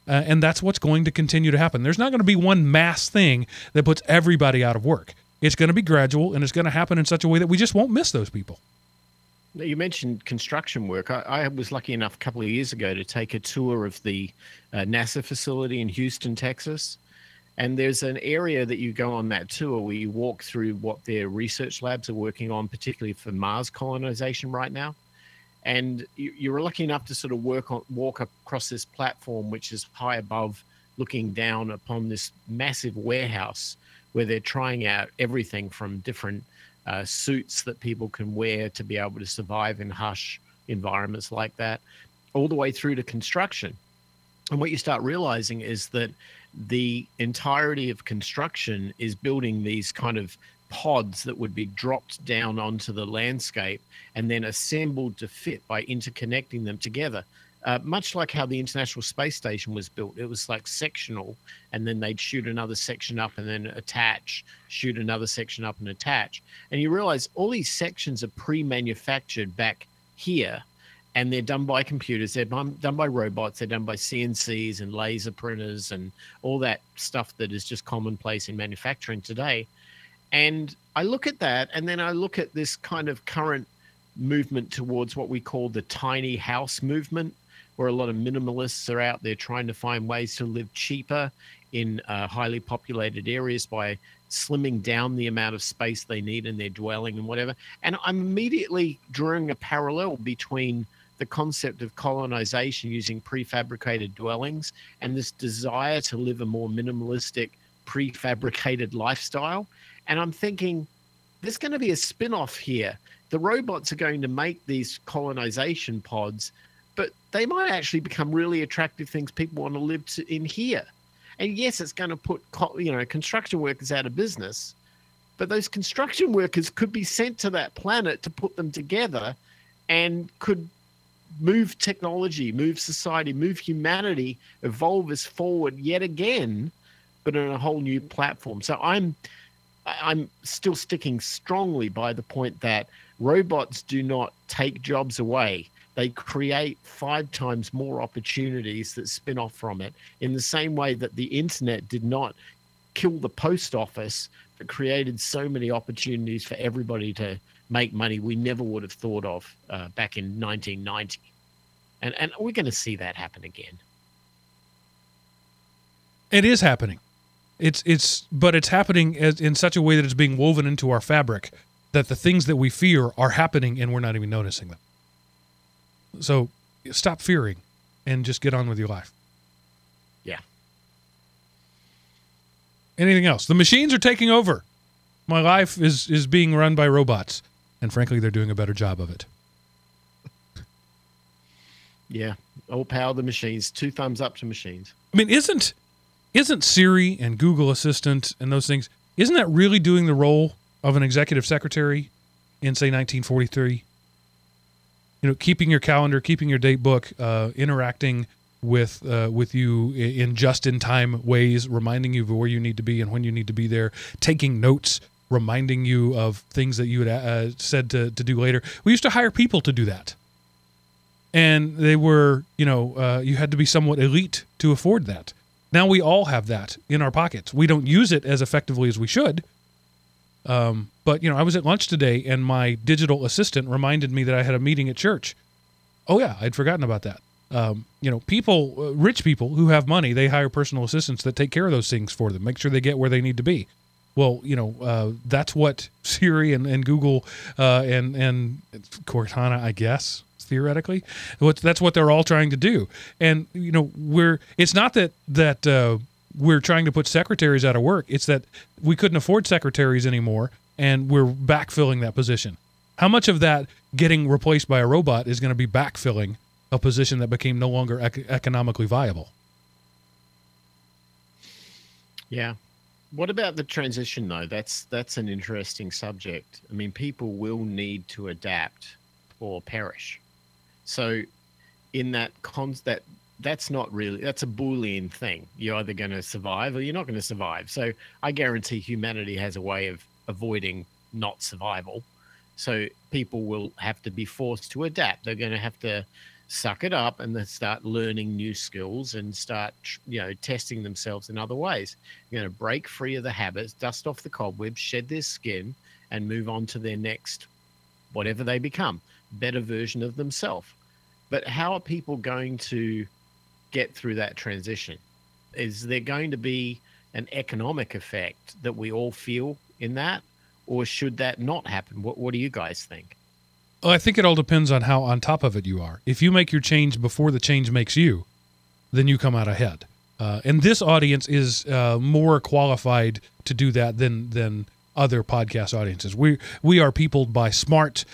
Speaker 1: And that's what's going to continue to happen. There's not going to be one mass thing that puts everybody out of work. It's going to be gradual, and it's going to happen in such a way that we just won't miss those people.
Speaker 2: You mentioned construction work. I was lucky enough a couple of years ago to take a tour of the NASA facility in Houston, Texas. And there's an area that you go on that tour where you walk through what their research labs are working on, particularly for Mars colonization right now. And you're lucky enough to sort of walk across this platform, which is high above, looking down upon this massive warehouse where they're trying out everything from different suits that people can wear to be able to survive in harsh environments like that, all the way through to construction. And what you start realizing is that the entirety of construction is building these kind of pods that would be dropped down onto the landscape and then assembled to fit by interconnecting them together. Much like how the International Space Station was built. It was like sectional, and then they'd shoot another section up and then attach, shoot another section up and attach. And you realize all these sections are pre-manufactured back here, and they're done by computers. They're done by robots. They're done by CNCs and laser printers and all that stuff that is just commonplace in manufacturing today. And I look at that, and then I look at this kind of current movement towards what we call the tiny house movement, where a lot of minimalists are out there trying to find ways to live cheaper in highly populated areas by slimming down the amount of space they need in their dwelling and whatever. And I'm immediately drawing a parallel between the concept of colonization using prefabricated dwellings and this desire to live a more minimalistic, prefabricated lifestyle. And I'm thinking, there's going to be a spin-off here. The robots are going to make these colonization pods, but they might actually become really attractive things people want to live in here. And yes, it's going to put construction workers out of business, but those construction workers could be sent to that planet to put them together and could move technology, move society, move humanity, evolve us forward yet again, but on a whole new platform. So I'm still sticking strongly by the point that robots do not take jobs away. They create 5 times more opportunities that spin off from it, in the same way that the internet did not kill the post office, but created so many opportunities for everybody to make money we never would have thought of back in 1990. And we're going to see that happen again.
Speaker 1: It is happening. But it's happening in such a way that it's being woven into our fabric that the things that we fear are happening and we're not even noticing them. So stop fearing and just get on with your life.
Speaker 2: Yeah.
Speaker 1: Anything else? The machines are taking over. My life is being run by robots, and frankly, they're doing a better job of it.
Speaker 2: Yeah. All power the machines. 2 thumbs up to machines.
Speaker 1: I mean, isn't Siri and Google Assistant and those things, isn't that really doing the role of an executive secretary in, say, 1943? Keeping your calendar, keeping your date book, interacting with you in just-in-time ways, reminding you of where you need to be and when you need to be there, taking notes, reminding you of things that you had said to do later. We used to hire people to do that. And they were, you had to be somewhat elite to afford that. Now we all have that in our pockets. We don't use it as effectively as we should. But, I was at lunch today and my digital assistant reminded me that I had a meeting at church. Oh, yeah, I'd forgotten about that. People, rich people who have money, they hire personal assistants that take care of those things for them, make sure they get where they need to be. Well, that's what Siri and Google and Cortana, I guess, theoretically, that's what they're all trying to do. And, it's not that we're trying to put secretaries out of work. It's that we couldn't afford secretaries anymore, and we're backfilling that position. How much of that getting replaced by a robot is going to be backfilling a position that became no longer economically viable?
Speaker 2: Yeah. What about the transition, though? That's an interesting subject. I mean, people will need to adapt or perish. So in that's not really, that's a Boolean thing. You're either going to survive or you're not going to survive. So I guarantee humanity has a way of avoiding not survival. So people will have to be forced to adapt. They're going to have to suck it up and then start learning new skills and start, testing themselves in other ways. You're going to break free of the habits, dust off the cobwebs, shed their skin, and move on to their next, whatever they become, better version of themselves. But how are people going to get through that transition? Is there going to be an economic effect that we all feel in that, or should that not happen? What do you guys think?
Speaker 1: Well, I think it all depends on how on top of it you are. If you make your change before the change makes you, then you come out ahead. And this audience is more qualified to do that than other podcast audiences. We are peopled by smart,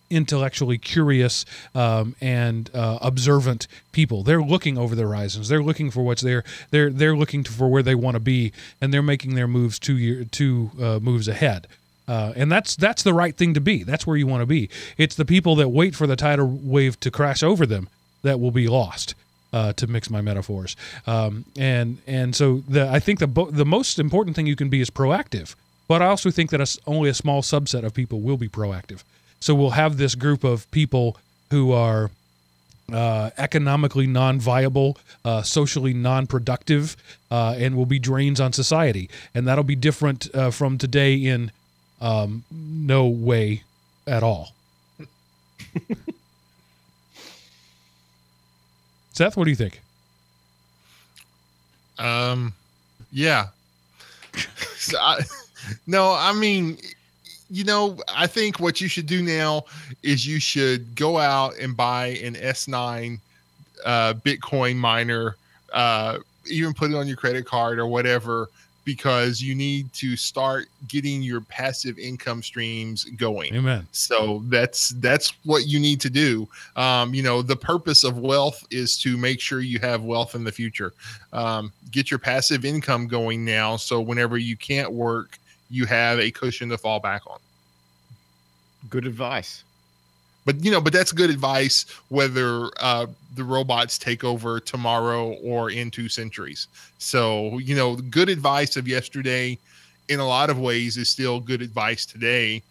Speaker 1: intellectually curious, and observant people. They're looking over their horizons. They're looking for what's there. They're looking for where they want to be, and they're making their moves two moves ahead. And that's the right thing to be. That's where you want to be. It's the people that wait for the tidal wave to crash over them that will be lost, to mix my metaphors. And so I think the most important thing you can be is proactive. But I also think that only a small subset of people will be proactive. So we'll have this group of people who are economically non-viable, socially non-productive, and will be drains on society. And that'll be different from today in no way at all. Seth, what do you think?
Speaker 3: Yeah. No, I mean, I think what you should do now is you should go out and buy an S9 Bitcoin miner, even put it on your credit card or whatever, because you need to start getting your passive income streams going.
Speaker 1: Amen.
Speaker 3: So that's what you need to do. The purpose of wealth is to make sure you have wealth in the future. Get your passive income going now, so whenever you can't work, you have a cushion to fall back on.
Speaker 2: Good advice.
Speaker 3: But that's good advice whether the robots take over tomorrow or in 2 centuries. So, good advice of yesterday in a lot of ways is still good advice today.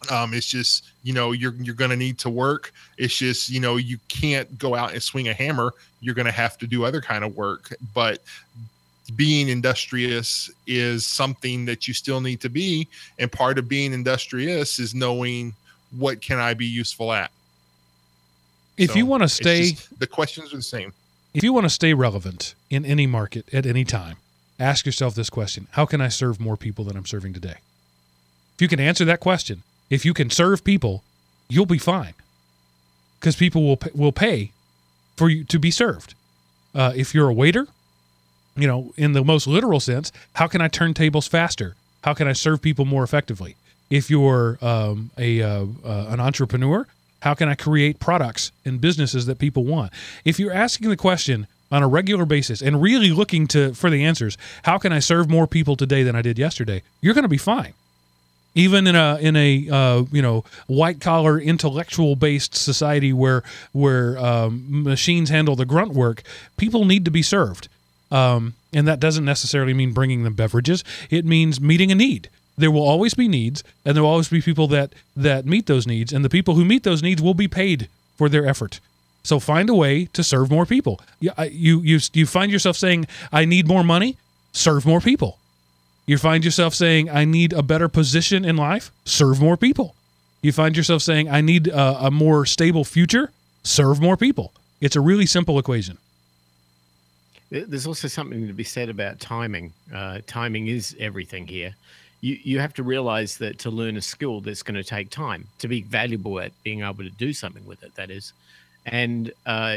Speaker 3: It's just, you're going to need to work. It's just, you can't go out and swing a hammer. You're going to have to do other kind of work. But being industrious is something that you still need to be. And part of being industrious is knowing, what can I be useful at?
Speaker 1: If you want to stay,
Speaker 3: the questions are the same.
Speaker 1: If you want to stay relevant in any market at any time, ask yourself this question: how can I serve more people than I'm serving today? If you can answer that question, if you can serve people, you'll be fine, because people will pay for you to be served. If you're a waiter, in the most literal sense, how can I turn tables faster? How can I serve people more effectively? If you're an entrepreneur, how can I create products and businesses that people want? If you're asking the question on a regular basis and really looking for the answers, how can I serve more people today than I did yesterday? You're going to be fine. Even in a white collar intellectual based society where machines handle the grunt work, people need to be served. And that doesn't necessarily mean bringing them beverages. It means meeting a need. There will always be needs, and there will always be people that meet those needs, and the people who meet those needs will be paid for their effort. So find a way to serve more people. You find yourself saying, I need more money, serve more people. You find yourself saying, I need a better position in life, serve more people. You find yourself saying, I need a more stable future, serve more people. It's a really simple equation.
Speaker 2: There's also something to be said about timing. Timing is everything here. You have to realize that to learn a skill, that's going to take time to be valuable at being able to do something with it, that is. And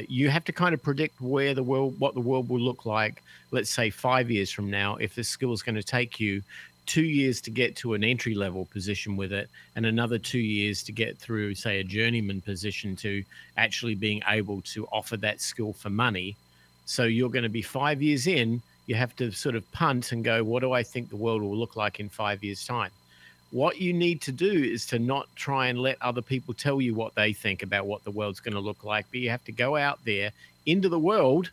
Speaker 2: you have to kind of predict what the world will look like, let's say 5 years from now, if this skill is going to take you 2 years to get to an entry-level position with it, and another 2 years to get through, say, a journeyman position to actually being able to offer that skill for money. So you're going to be 5 years in. You have to sort of punt and go, what do I think the world will look like in 5 years' time? What you need to do is to not try and let other people tell you what they think about what the world's going to look like, but you have to go out there into the world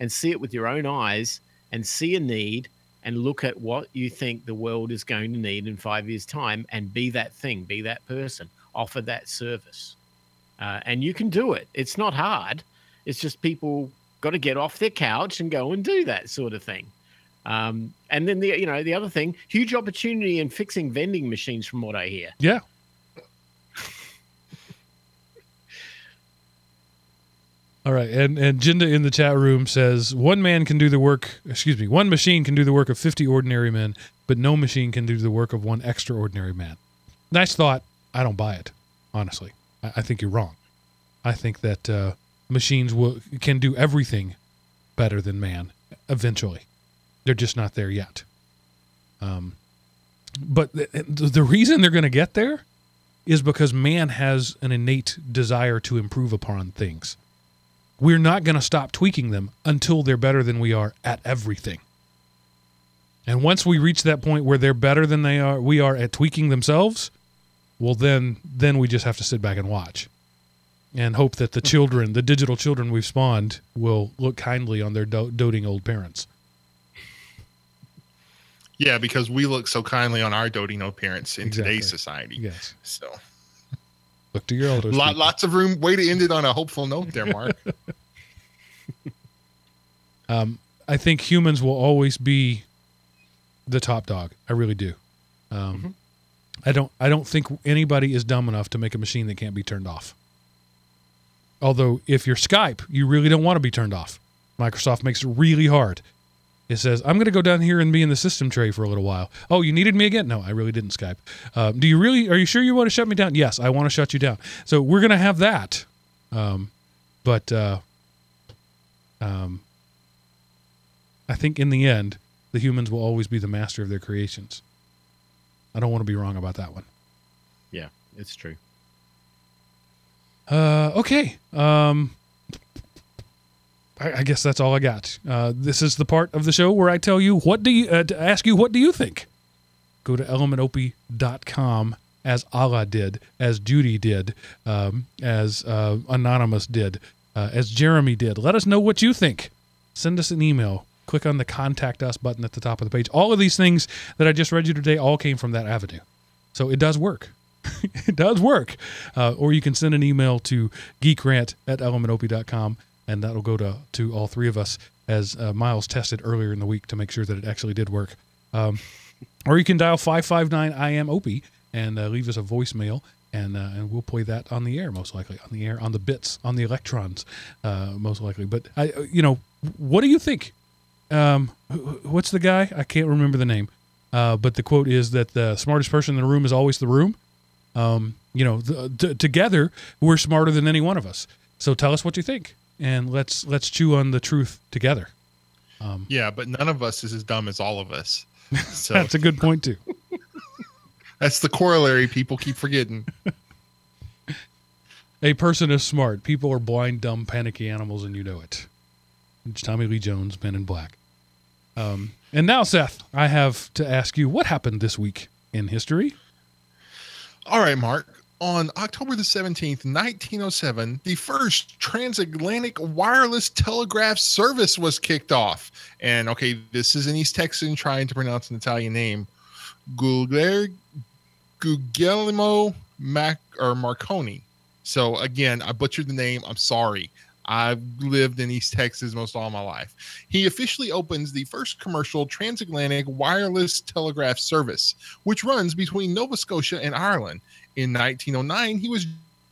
Speaker 2: and see it with your own eyes and see a need and look at what you think the world is going to need in 5 years' time and be that thing, be that person, offer that service. And you can do it. It's not hard. It's just people got to get off their couch and go and do that sort of thing. And then the other thing, huge opportunity in fixing vending machines, from what I hear.
Speaker 1: Yeah. All right, and Jinda in the chat room says one machine can do the work of 50 ordinary men, but no machine can do the work of one extraordinary man. Nice thought. I don't buy it, honestly. I think you're wrong. I think that machines can do everything better than man eventually. They're just not there yet. But the reason they're going to get there is because man has an innate desire to improve upon things. We're not going to stop tweaking them until they're better than we are at everything. And once we reach that point where they're better than we are at tweaking themselves, well, then we just have to sit back and watch and hope that the digital children we've spawned, will look kindly on their doting old parents.
Speaker 3: Yeah, because we look so kindly on our doting old parents in today's society.
Speaker 1: Yes.
Speaker 3: So
Speaker 1: look to your elders.
Speaker 3: Lots of room. Way to end it on a hopeful note there, Mark.
Speaker 1: I think humans will always be the top dog. I really do. I don't think anybody is dumb enough to make a machine that can't be turned off. Although if you're Skype, you really don't want to be turned off. Microsoft makes it really hard. It says, I'm going to go down here and be in the system tray for a little while. Oh, you needed me again? No, I really didn't, Skype. Are you sure you want to shut me down? Yes, I want to shut you down. So we're going to have that. But I think in the end, the humans will always be the master of their creations. I don't want to be wrong about that one.
Speaker 2: Yeah, it's true.
Speaker 1: Okay. I guess that's all I got. This is the part of the show where I tell you to ask you, what do you think? Go to elementop.com, as Allah did, as Judy did, as Anonymous did, as Jeremy did. Let us know what you think. Send us an email. Click on the Contact Us button at the top of the page. All of these things that I just read you today all came from that avenue. So it does work. It does work. Or you can send an email to geekrant@elementop.com, and that'll go to all three of us, as Miles tested earlier in the week to make sure that it actually did work. Or you can dial 559-IAM-OPI and leave us a voicemail, and we'll play that on the air, most likely. On the air, on the bits, on the electrons, most likely. But, what do you think? What's the guy? I can't remember the name. But the quote is that the smartest person in the room is always the room. Together, we're smarter than any one of us. So tell us what you think, and let's chew on the truth together.
Speaker 3: Yeah, but none of us is as dumb as all of us. So
Speaker 1: that's a good point too.
Speaker 3: That's the corollary people keep forgetting.
Speaker 1: A person is smart. People are blind, dumb, panicky animals, and you know it. It's Tommy Lee Jones, Men in Black. And now, Seth, I have to ask you, what happened this week in history?
Speaker 3: All right, Mark. On October the 17th, 1907, the first transatlantic wireless telegraph service was kicked off. And, okay, this is an East Texan trying to pronounce an Italian name. Guglielmo Marconi. So, again, I butchered the name. I'm sorry. I've lived in East Texas most all my life. He officially opens the first commercial transatlantic wireless telegraph service, which runs between Nova Scotia and Ireland. In 1909, he was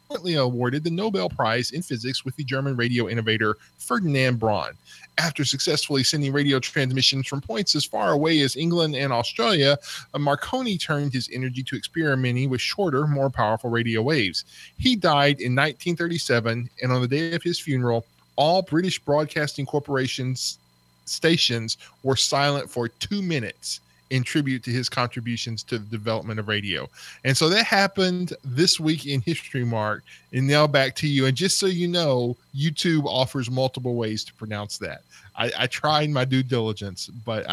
Speaker 3: jointly awarded the Nobel Prize in Physics with the German radio innovator Ferdinand Braun. After successfully sending radio transmissions from points as far away as England and Australia, Marconi turned his energy to experimenting with shorter, more powerful radio waves. He died in 1937, and on the day of his funeral, all British Broadcasting Corporation's stations were silent for 2 minutes in tribute to his contributions to the development of radio. And so that happened this week in history, Mark. And now back to you. And just so you know, YouTube offers multiple ways to pronounce that. I tried my due diligence, but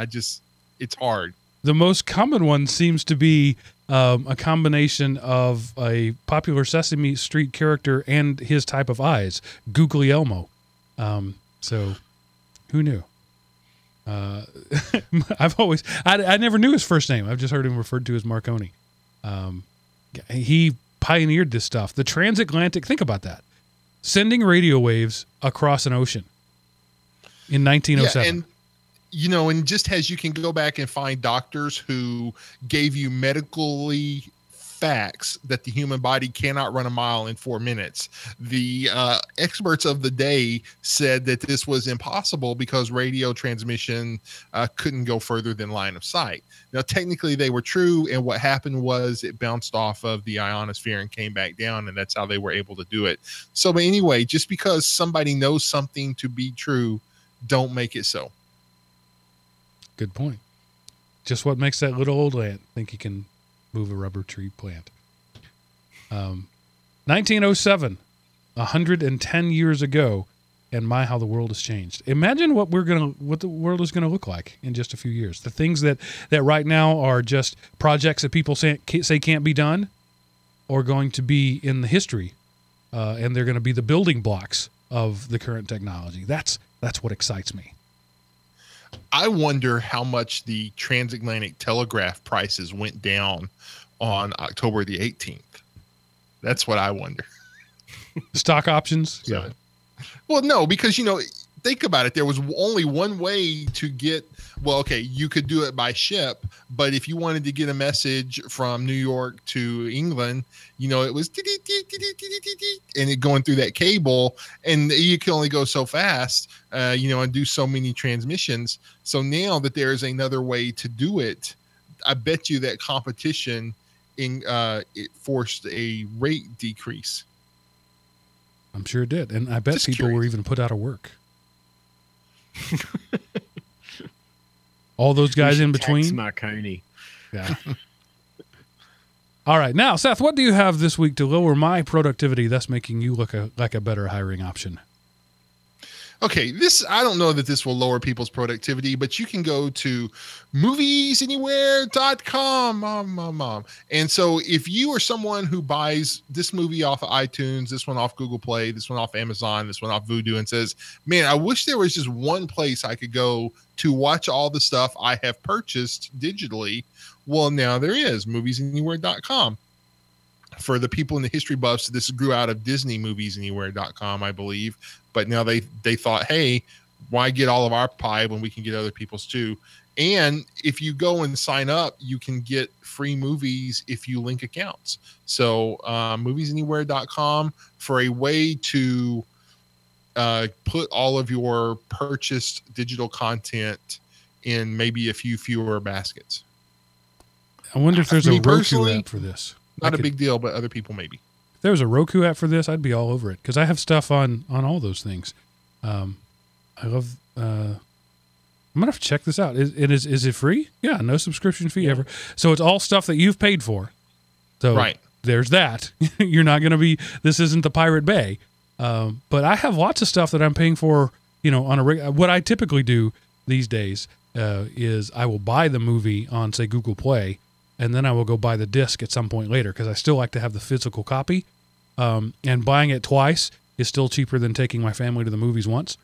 Speaker 3: it's hard.
Speaker 1: The most common one seems to be a combination of a popular Sesame Street character and his type of eyes, Guglielmo. So who knew? I never knew his first name. I've just heard him referred to as Marconi. He pioneered this stuff. The transatlantic, think about that. Sending radio waves across an ocean in 1907.
Speaker 3: Yeah, and you know, and just as you can go back and find doctors who gave you medically facts that the human body cannot run a mile in 4 minutes, the experts of the day said that this was impossible because radio transmission couldn't go further than line of sight. Now, technically they were true, and what happened was it bounced off of the ionosphere and came back down, and that's how they were able to do it. So, but anyway, just because somebody knows something to be true, don't make it so.
Speaker 1: Good point. Just what makes that little old ant think he can move a rubber tree plant. 1907, 110 years ago, and my, how the world has changed. Imagine what the world is gonna look like in just a few years. The things that right now are just projects that people say can't be done, are going to be in the history, and they're going to be the building blocks of the current technology. That's what excites me.
Speaker 3: I wonder how much the transatlantic telegraph prices went down on October the 18th. That's what I wonder.
Speaker 1: Stock options?
Speaker 3: So,
Speaker 1: yeah.
Speaker 3: Well, no, because, you know, think about it. There was only one way to get, well, okay, you could do it by ship, but if you wanted to get a message from New York to England, you know, it was and it going through that cable, and you can only go so fast, you know, and do so many transmissions. So now that there is another way to do it, I bet you that competition it forced a rate decrease.
Speaker 1: I'm sure it did. And I bet
Speaker 3: Just
Speaker 1: people
Speaker 3: curious.
Speaker 1: were even put out of work. All those guys in between.
Speaker 2: Marconi.
Speaker 1: Yeah. All right. Now, Seth, what do you have this week to lower my productivity, thus making you look like a better hiring option?
Speaker 3: Okay, I don't know that this will lower people's productivity, but you can go to moviesanywhere.com, mom. And so if you are someone who buys this movie off of iTunes, this one off Google Play, this one off Amazon, this one off Vudu, and says, man, I wish there was just one place I could go to watch all the stuff I have purchased digitally. Well, now there is, moviesanywhere.com. For the people in the history buffs, this grew out of Disney moviesanywhere.com, I believe. But now they thought, hey, why get all of our pie when we can get other people's too? And if you go and sign up, you can get free movies if you link accounts. So moviesanywhere.com for a way to put all of your purchased digital content in maybe a few fewer baskets.
Speaker 1: I wonder if there's a Roku app for this.
Speaker 3: Not a big deal, but other people maybe.
Speaker 1: If there was a Roku app for this, I'd be all over it because I have stuff on all those things. I love. I'm gonna have to check this out. Is it free? Yeah, no subscription fee ever. So it's all stuff that you've paid for. So
Speaker 3: right.
Speaker 1: There's that. You're not gonna be. This isn't the Pirate Bay. But I have lots of stuff that I'm paying for. You know, on a what I typically do these days is I will buy the movie on, say, Google Play. And then I will go buy the disc at some point later because I still like to have the physical copy. And buying it twice is still cheaper than taking my family to the movies once.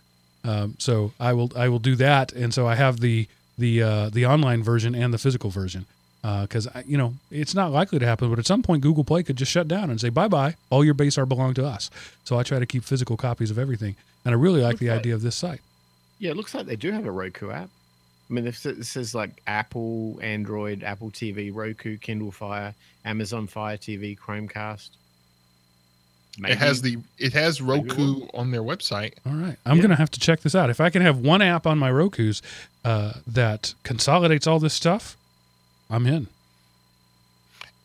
Speaker 1: So I will do that. And so I have the online version and the physical version because you know it's not likely to happen. But at some point, Google Play could just shut down and say bye. All your base are belong to us. So I try to keep physical copies of everything. And I really like the idea of this site.
Speaker 2: Yeah, it looks like they do have a Roku app. I mean, it says like Apple, Android, Apple TV, Roku, Kindle Fire, Amazon Fire TV, Chromecast. Maybe.
Speaker 3: It has Roku on their website.
Speaker 1: All right. I'm going to have to check this out. If I can have one app on my Rokus that consolidates all this stuff, I'm in.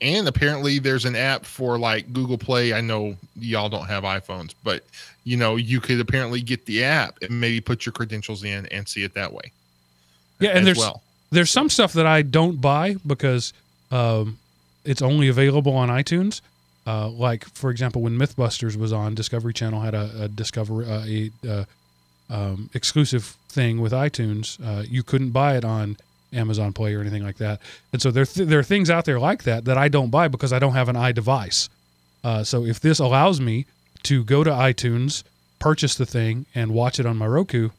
Speaker 3: And apparently there's an app for like Google Play. I know y'all don't have iPhones, but you know, you could apparently get the app and maybe put your credentials in and see it that way.
Speaker 1: Yeah, and there's some stuff that I don't buy because it's only available on iTunes. Like, for example, when Mythbusters was on, Discovery Channel had a exclusive thing with iTunes. You couldn't buy it on Amazon Play or anything like that. And so there are things out there like that I don't buy because I don't have an iDevice. So if this allows me to go to iTunes, purchase the thing, and watch it on my Roku,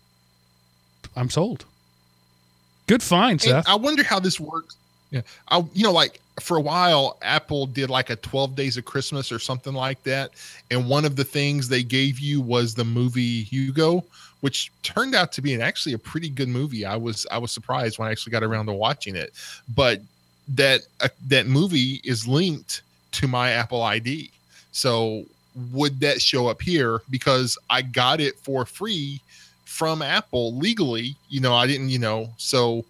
Speaker 1: I'm sold. Good find, Seth.
Speaker 3: I wonder how this works. Yeah, like for a while, Apple did like a 12 Days of Christmas or something like that. And one of the things they gave you was the movie Hugo, which turned out to be actually a pretty good movie. I was surprised when I actually got around to watching it. But that movie is linked to my Apple ID. So would that show up here? Because I got it for free from Apple legally. I didn't, so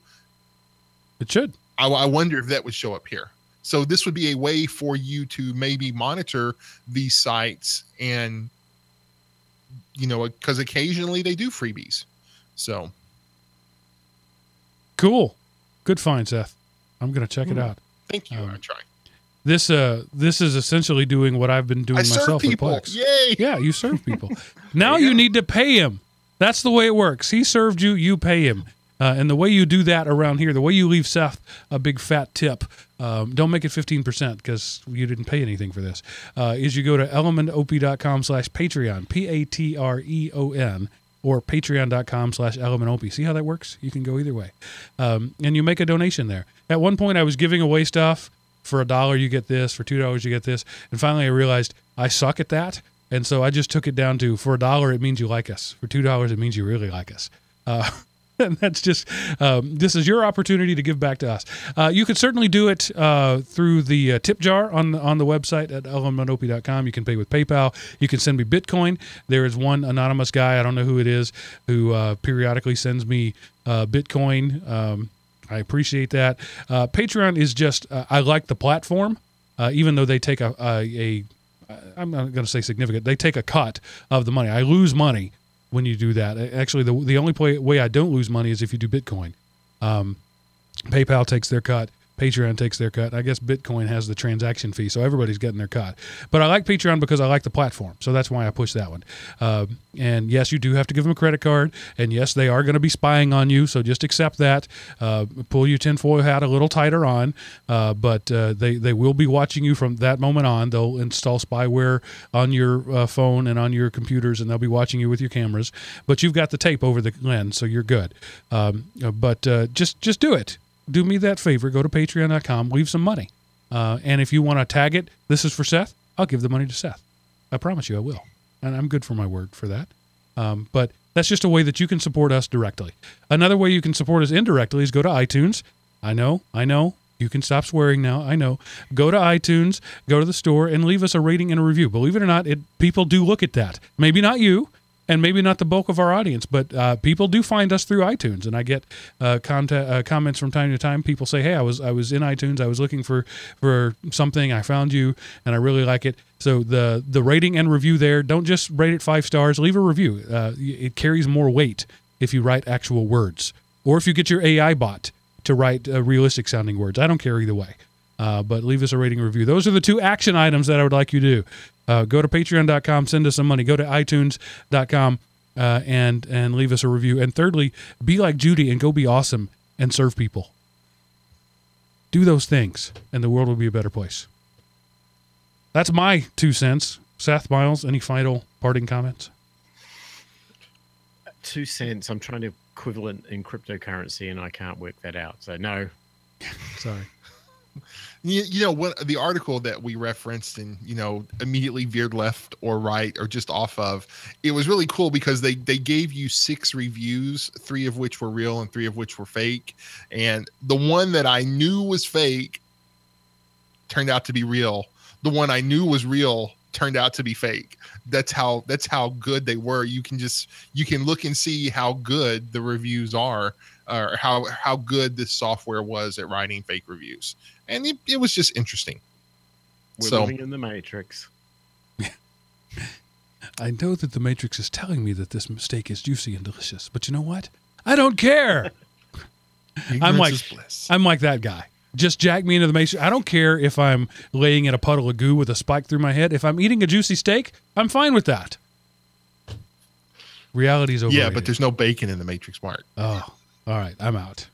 Speaker 1: it should.
Speaker 3: I wonder if that would show up here. So this would be a way for you to maybe monitor these sites and, because occasionally they do freebies. So.
Speaker 1: Cool. Good find, Seth. I'm going to check it out.
Speaker 3: Thank you. I'll try.
Speaker 1: This is essentially doing what I've been doing myself with Plex.
Speaker 3: Yay!
Speaker 1: Yeah, you serve people. Now you need to pay him. That's the way it works. He served you, you pay him. And the way you do that around here, the way you leave Seth a big fat tip, don't make it 15% because you didn't pay anything for this, is you go to elementop.com/Patreon, Patreon, or patreon.com/elementop. See how that works? You can go either way. And you make a donation there. At one point, I was giving away stuff. For $1, you get this. For $2, you get this. And finally, I realized I suck at that. And so I just took it down to, for $1, it means you like us. For $2, it means you really like us. And that's just, this is your opportunity to give back to us. You can certainly do it through the tip jar on the website at elementop.com. You can pay with PayPal. You can send me Bitcoin. There is one anonymous guy, I don't know who it is, who periodically sends me Bitcoin. I appreciate that. Patreon is just, I like the platform, even though they take I'm not going to say significant, they take a cut of the money. I lose money when you do that. Actually, the only way I don't lose money is if you do Bitcoin. PayPal takes their cut. Patreon takes their cut. I guess Bitcoin has the transaction fee, so everybody's getting their cut. But I like Patreon because I like the platform, so that's why I push that one. And yes, you do have to give them a credit card, and yes, they are going to be spying on you, so just accept that. Pull your tinfoil hat a little tighter on, but they will be watching you from that moment on. They'll install spyware on your phone and on your computers, and they'll be watching you with your cameras. But you've got the tape over the lens, so you're good. But just do it. Do me that favor. Go to patreon.com. Leave some money. And if you want to tag it, this is for Seth, I'll give the money to Seth. I promise you I will. And I'm good for my word for that. But that's just a way that you can support us directly. Another way you can support us indirectly is go to iTunes. I know. You can stop swearing now. I know. Go to iTunes, go to the store, and leave us a rating and a review. Believe it or not, people do look at that. Maybe not you, and maybe not the bulk of our audience, but people do find us through iTunes, and I get comments from time to time. People say, "Hey, I was in iTunes. I was looking for something. I found you, and I really like it." So the rating and review there, don't just rate it 5 stars. Leave a review. It carries more weight if you write actual words, or if you get your AI bot to write realistic sounding words. I don't care either way. But leave us a rating and review. Those are the 2 action items that I would like you to do. Go to patreon.com, send us some money. Go to itunes.com and leave us a review. And thirdly, be like Judy and go be awesome and serve people. Do those things, and the world will be a better place. That's my 2 cents. Seth, Miles, any final parting comments?
Speaker 2: 2 cents. I'm trying to equivalent in cryptocurrency, and I can't work that out. So no.
Speaker 1: Sorry.
Speaker 3: You know what, the article that we referenced and immediately veered left or right or just off of, it was really cool because they gave you 6 reviews, 3 of which were real and 3 of which were fake, and the one that I knew was fake turned out to be real. The one I knew was real turned out to be fake. That's how good they were. You can look and see how good the reviews are, or how good this software was at writing fake reviews. And it was just interesting.
Speaker 2: We're living in the Matrix.
Speaker 1: I know that the Matrix is telling me that this steak is juicy and delicious, but you know what? I don't care. I'm like that guy. Just jack me into the Matrix. I don't care if I'm laying in a puddle of goo with a spike through my head. If I'm eating a juicy steak, I'm fine with that. Reality's overrated.
Speaker 3: Yeah, but there's no bacon in the Matrix, Mark.
Speaker 1: Oh, all right. I'm out.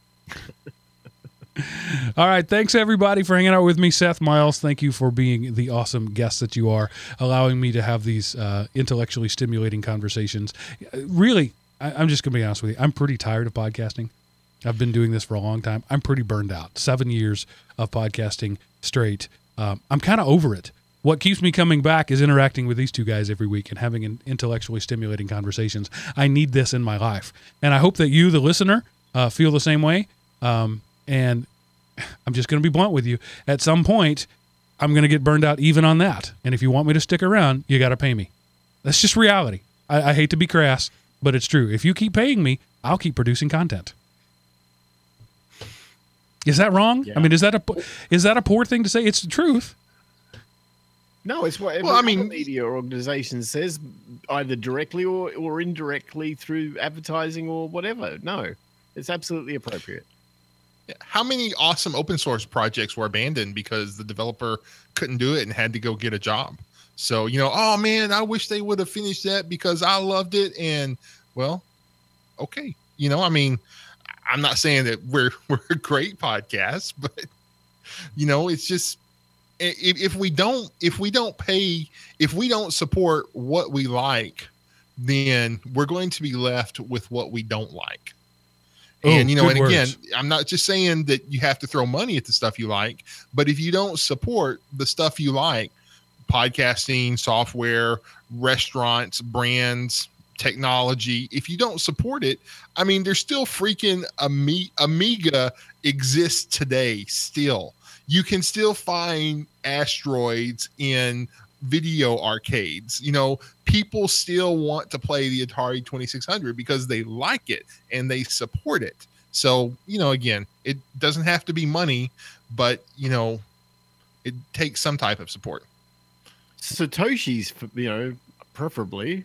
Speaker 1: All right. Thanks, everybody, for hanging out with me. Seth, Miles, thank you for being the awesome guest that you are, allowing me to have these intellectually stimulating conversations. Really, I'm just going to be honest with you. I'm pretty tired of podcasting. I've been doing this for a long time. I'm pretty burned out. 7 years of podcasting straight. I'm kind of over it. What keeps me coming back is interacting with these two guys every week and having intellectually stimulating conversations. I need this in my life. And I hope that you, the listener, feel the same way. And I'm just going to be blunt with you. At some point, I'm going to get burned out even on that. And if you want me to stick around, you got to pay me. That's just reality. I hate to be crass, but it's true. If you keep paying me, I'll keep producing content. Is that wrong? Yeah. I mean, is that a poor thing to say? It's the truth.
Speaker 2: No, it's what every media organization says, either directly or indirectly through advertising or whatever. No, it's absolutely appropriate.
Speaker 3: How many awesome open source projects were abandoned because the developer couldn't do it and had to go get a job? So, oh man, I wish they would have finished that because I loved it. And well, okay. I'm not saying that we're a great podcast, but it's just, if we don't support what we like, then we're going to be left with what we don't like. And, and again, words. I'm not just saying that you have to throw money at the stuff you like, but if you don't support the stuff you like, podcasting, software, restaurants, brands, technology, if you don't support it, there's still freaking Amiga exists today still. You can still find asteroids in video arcades. People still want to play the Atari 2600 because they like it and they support it. So, again, it doesn't have to be money, but, it takes some type of support.
Speaker 2: Satoshi's, preferably.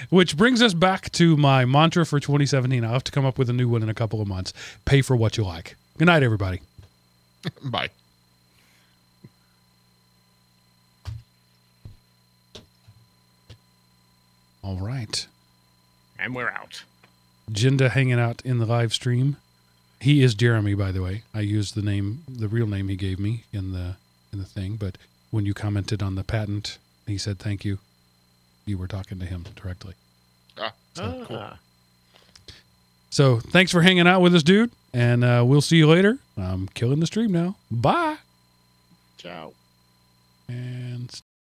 Speaker 1: Which brings us back to my mantra for 2017. I'll have to come up with a new one in a couple of months. Pay for what you like. Good night, everybody.
Speaker 3: Bye.
Speaker 1: All right.
Speaker 2: And we're out.
Speaker 1: Jinda hanging out in the live stream. He is Jeremy, by the way. I used the real name he gave me in the thing, but when you commented on the patent, he said thank you. You were talking to him directly. Cool. So thanks for hanging out with us, dude. And we'll see you later. I'm killing the stream now. Bye.
Speaker 2: Ciao.
Speaker 1: And